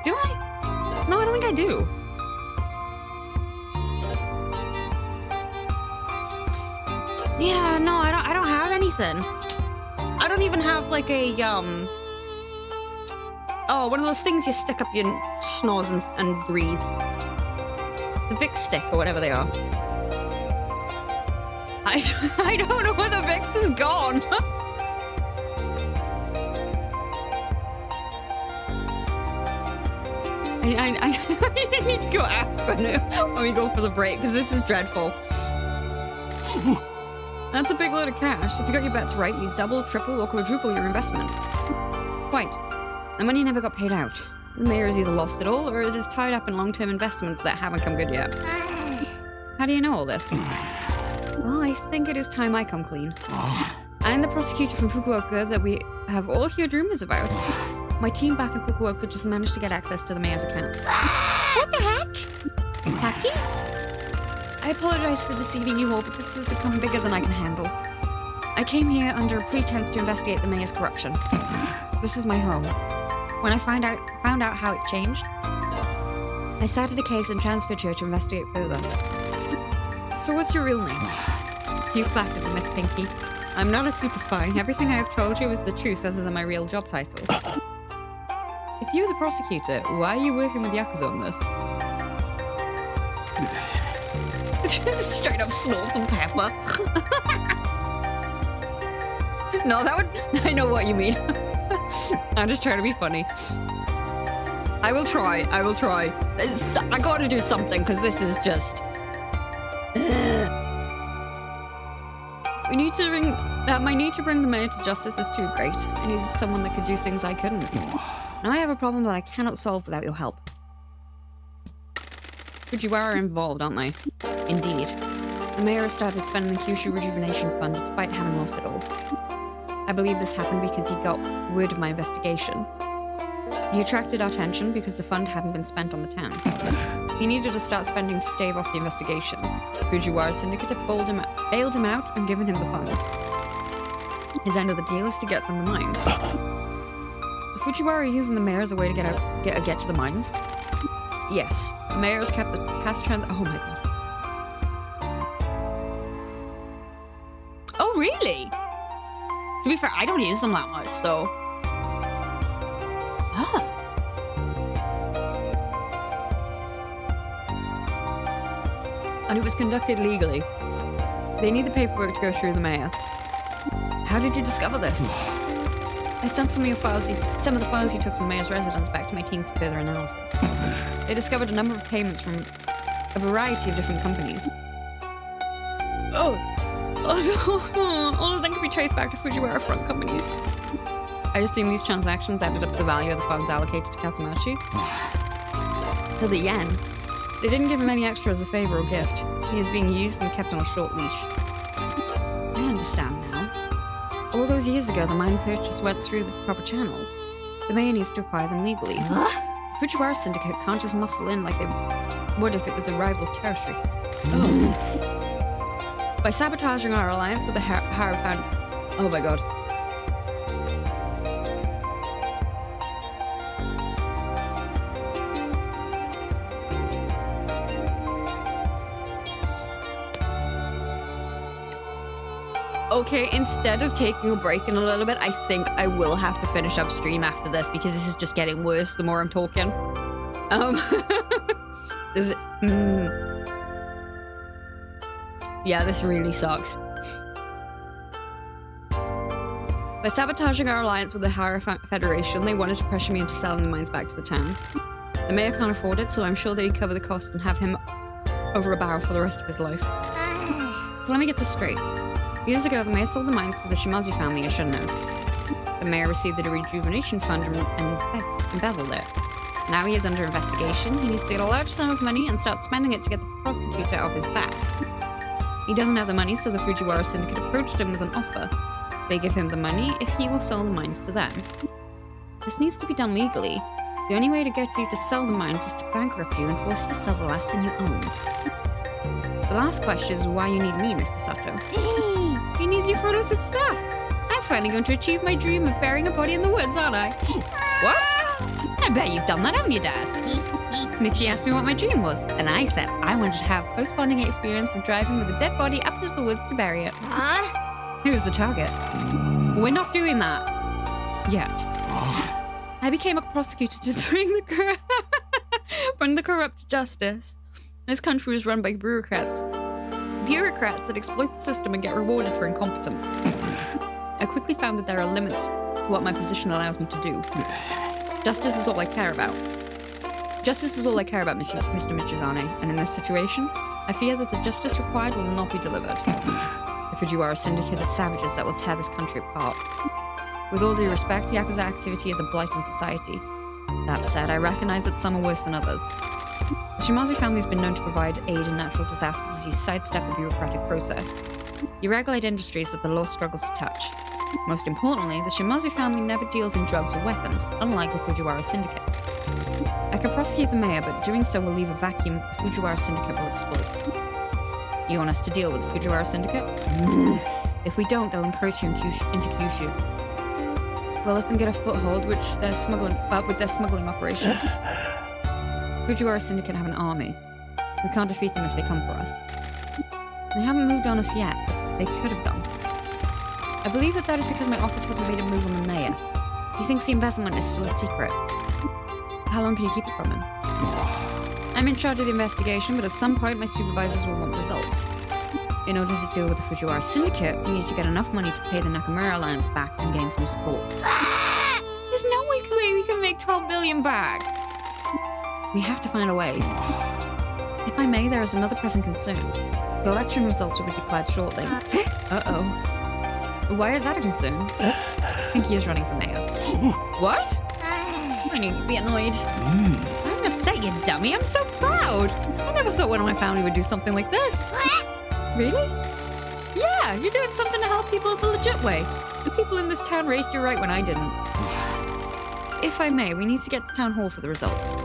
Do I? No, I don't think I do. Yeah, no, I don't have anything. I don't even have like a one of those things you stick up your schnoz and breathe. The Vicks stick or whatever they are. I don't know where the Vicks is gone. I need to go ask when we go for the break, because this is dreadful. That's a big load of cash. If you got your bets right, you double, triple, or quadruple your investment. Quite. The money never got paid out. The mayor has either lost it all, or it is tied up in long-term investments that haven't come good yet. How do you know all this? Well, I think it is time I come clean. I'm the prosecutor from Fukuoka that we have all heard rumors about. My team back in Fukuoka just managed to get access to the mayor's accounts. What the heck? Tacky? I apologize for deceiving you all, but this has become bigger than I can handle. I came here under a pretense to investigate the mayor's corruption. This is my home. When I found out how it changed, I started a case and transferred here to investigate further. So what's your real name? You flattered me, Miss Pinky. I'm not a super spy. Everything I have told you is the truth other than my real job title. If you're the prosecutor, why are you working with Yakuza on this? Straight up snort some pepper. No, that would... I know what you mean. I'm just trying to be funny. I will try. I gotta do something, because this is just... We need to bring... my need to bring the mayor to justice is too great. I needed someone that could do things I couldn't. Now I have a problem that I cannot solve without your help. Fujiwara are involved, aren't they? Indeed. The mayor has started spending the Kyushu Rejuvenation Fund despite having lost it all. I believe this happened because he got word of my investigation. He attracted our attention because the fund hadn't been spent on the town. He needed to start spending to stave off the investigation. Fujiwara Syndicate have bailed him out and given him the funds. His end of the deal is to get them the mines. The Fujiwara are using the mayor as a way to get to the mines? Yes. The mayor has kept the past trend. Oh my god. Oh really? To be fair, I don't use them that much, so... Ah. And it was conducted legally. They need the paperwork to go through the mayor. How did you discover this? I sent some of the files you took to the mayor's residence back to my team for further analysis. They discovered a number of payments from a variety of different companies. Oh! All of them can be traced back to Fujiwara front companies. I assume these transactions added up the value of the funds allocated to Kazamachi. To the yen. They didn't give him any extra as a favor or gift. He is being used and kept on a short leash. I understand now. All those years ago, the mine purchase went through the proper channels. The mayor needs to acquire them legally. Fujiwara Syndicate can't just muscle in like they would if it was a rival's territory. By sabotaging our alliance with the Hierophant... Oh my god. Okay, instead of taking a break in a little bit, I think I will have to finish up stream after this because this is just getting worse the more I'm talking. Yeah, this really sucks. By sabotaging our alliance with the Hierophant Federation, they wanted to pressure me into selling the mines back to the town. The mayor can't afford it, so I'm sure they'd cover the cost and have him over a barrel for the rest of his life. So let me get this straight. Years ago, the mayor sold the mines to the Shimazu family, I should know. The mayor received the rejuvenation fund and embezzled it. Now he is under investigation. He needs to get a large sum of money and start spending it to get the prosecutor off his back. He doesn't have the money, so the Fujiwara Syndicate approached him with an offer. They give him the money if he will sell the mines to them. This needs to be done legally. The only way to get you to sell the mines is to bankrupt you and force you to sell the last thing you own. The last question is why you need me, Mr. Sato. He needs you for illicit stuff. I'm finally going to achieve my dream of burying a body in the woods, aren't I? What? I bet you've done that, haven't you, Dad? Michi asked me what my dream was, and I said I wanted to have post-bonding experience of driving with a dead body up into the woods to bury it. Who's the target? We're not doing that. Yet. I became a prosecutor to bring the corrupt to justice. This country was run by bureaucrats. Bureaucrats that exploit the system and get rewarded for incompetence. I quickly found that there are limits to what my position allows me to do. Justice is all I care about. Justice is all I care about, Mr. Michizane, and in this situation, I fear that the justice required will not be delivered. If Fujiwara Syndicate are savages that will tear this country apart. With all due respect, Yakuza activity is a blight on society. That said, I recognize that some are worse than others. The Shimazu family has been known to provide aid in natural disasters as you sidestep the bureaucratic process. You regulate industries that the law struggles to touch. Most importantly, the Shimazu family never deals in drugs or weapons, unlike the Fujiwara Syndicate. I can prosecute the mayor, but doing so will leave a vacuum that the Fujiwara Syndicate will exploit. You want us to deal with the Fujiwara Syndicate? If we don't, they'll encroach into Kyushu. We'll let them get a foothold, with their smuggling operation. Fujiwara Syndicate have an army. We can't defeat them if they come for us. They haven't moved on us yet, but they could have done. I believe that is because my office hasn't made a move on the mayor. He thinks the embezzlement is still a secret. How long can you keep it from him? I'm in charge of the investigation, but at some point my supervisors will want results. In order to deal with the Fujiwara Syndicate, we need to get enough money to pay the Nakamura Alliance back and gain some support. There's no way we can make 12 billion back. We have to find a way. If I may, there is another pressing concern. The election results will be declared shortly. Uh-oh. Why is that a concern? I think he is running for mayor. What? I need to be annoyed. I'm upset, you dummy. I'm so proud. I never thought one of my family would do something like this. Really? Yeah, you're doing something to help people the legit way. The people in this town raised you right when I didn't. If I may, we need to get to town hall for the results.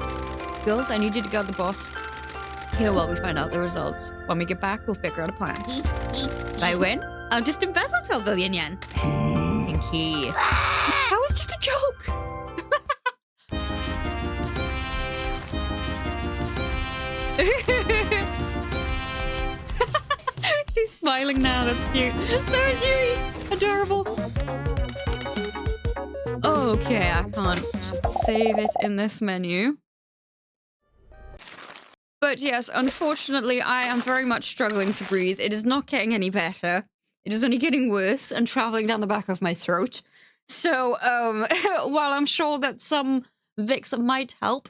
Girls, I need you to guard the boss here while we find out the results. When we get back, we'll figure out a plan. If I win, I'll just embezzle 12 billion yen. Pinky. That was just a joke. She's smiling now, that's cute. So is Yui. Adorable. Okay, I can't save it in this menu. But yes, unfortunately, I am very much struggling to breathe. It is not getting any better. It is only getting worse and traveling down the back of my throat. So, while I'm sure that some Vicks might help,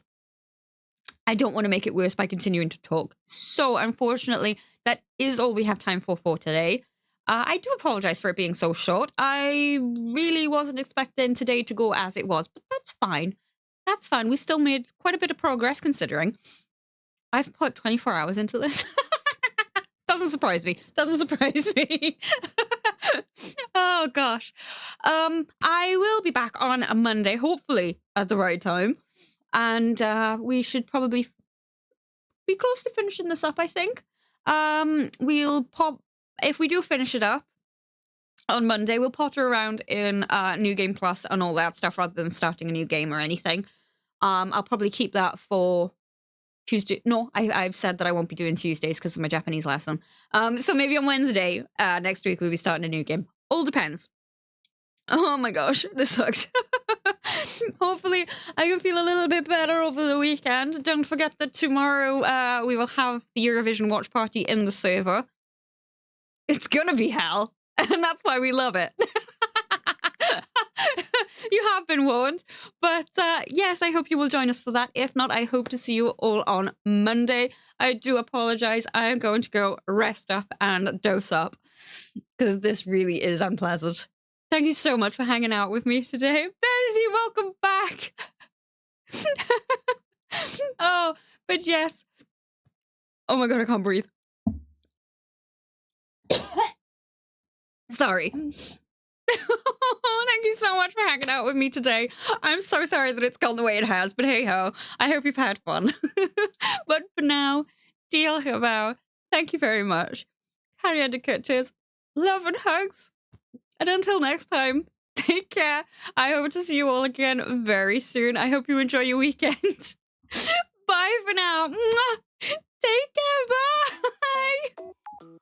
I don't want to make it worse by continuing to talk. So, unfortunately, that is all we have time for today. I do apologize for it being so short. I really wasn't expecting today to go as it was, but that's fine. That's fine. We've still made quite a bit of progress considering. I've put 24 hours into this. Doesn't surprise me. Doesn't surprise me. Oh, gosh. I will be back on a Monday, hopefully at the right time. And we should probably be close to finishing this up, I think. We'll pop... If we do finish it up on Monday, we'll potter around in New Game Plus and all that stuff rather than starting a new game or anything. I'll probably keep that for Tuesday. No, I've said that I won't be doing Tuesdays because of my Japanese lesson. So maybe on Wednesday next week we'll be starting a new game. All depends. Oh my gosh, this sucks. Hopefully I can feel a little bit better over the weekend. Don't forget that tomorrow we will have the Eurovision watch party in the server. It's gonna be hell, and that's why we love it. You have been warned. But yes, I hope you will join us for that. If not, I hope to see you all on Monday. I do apologize. I am going to go rest up and dose up because this really is unpleasant. Thank you so much for hanging out with me today. Bessie, welcome back. Oh, but yes. Oh my god, I can't breathe. Sorry. Thank you so much for hanging out with me today. I'm so sorry that it's gone the way it has, but hey ho, I hope you've had fun. But for now, deal about. Thank you very much. EndoraCwtsh, love and hugs. And until next time, take care. I hope to see you all again very soon. I hope you enjoy your weekend. Bye for now. Take care. Bye.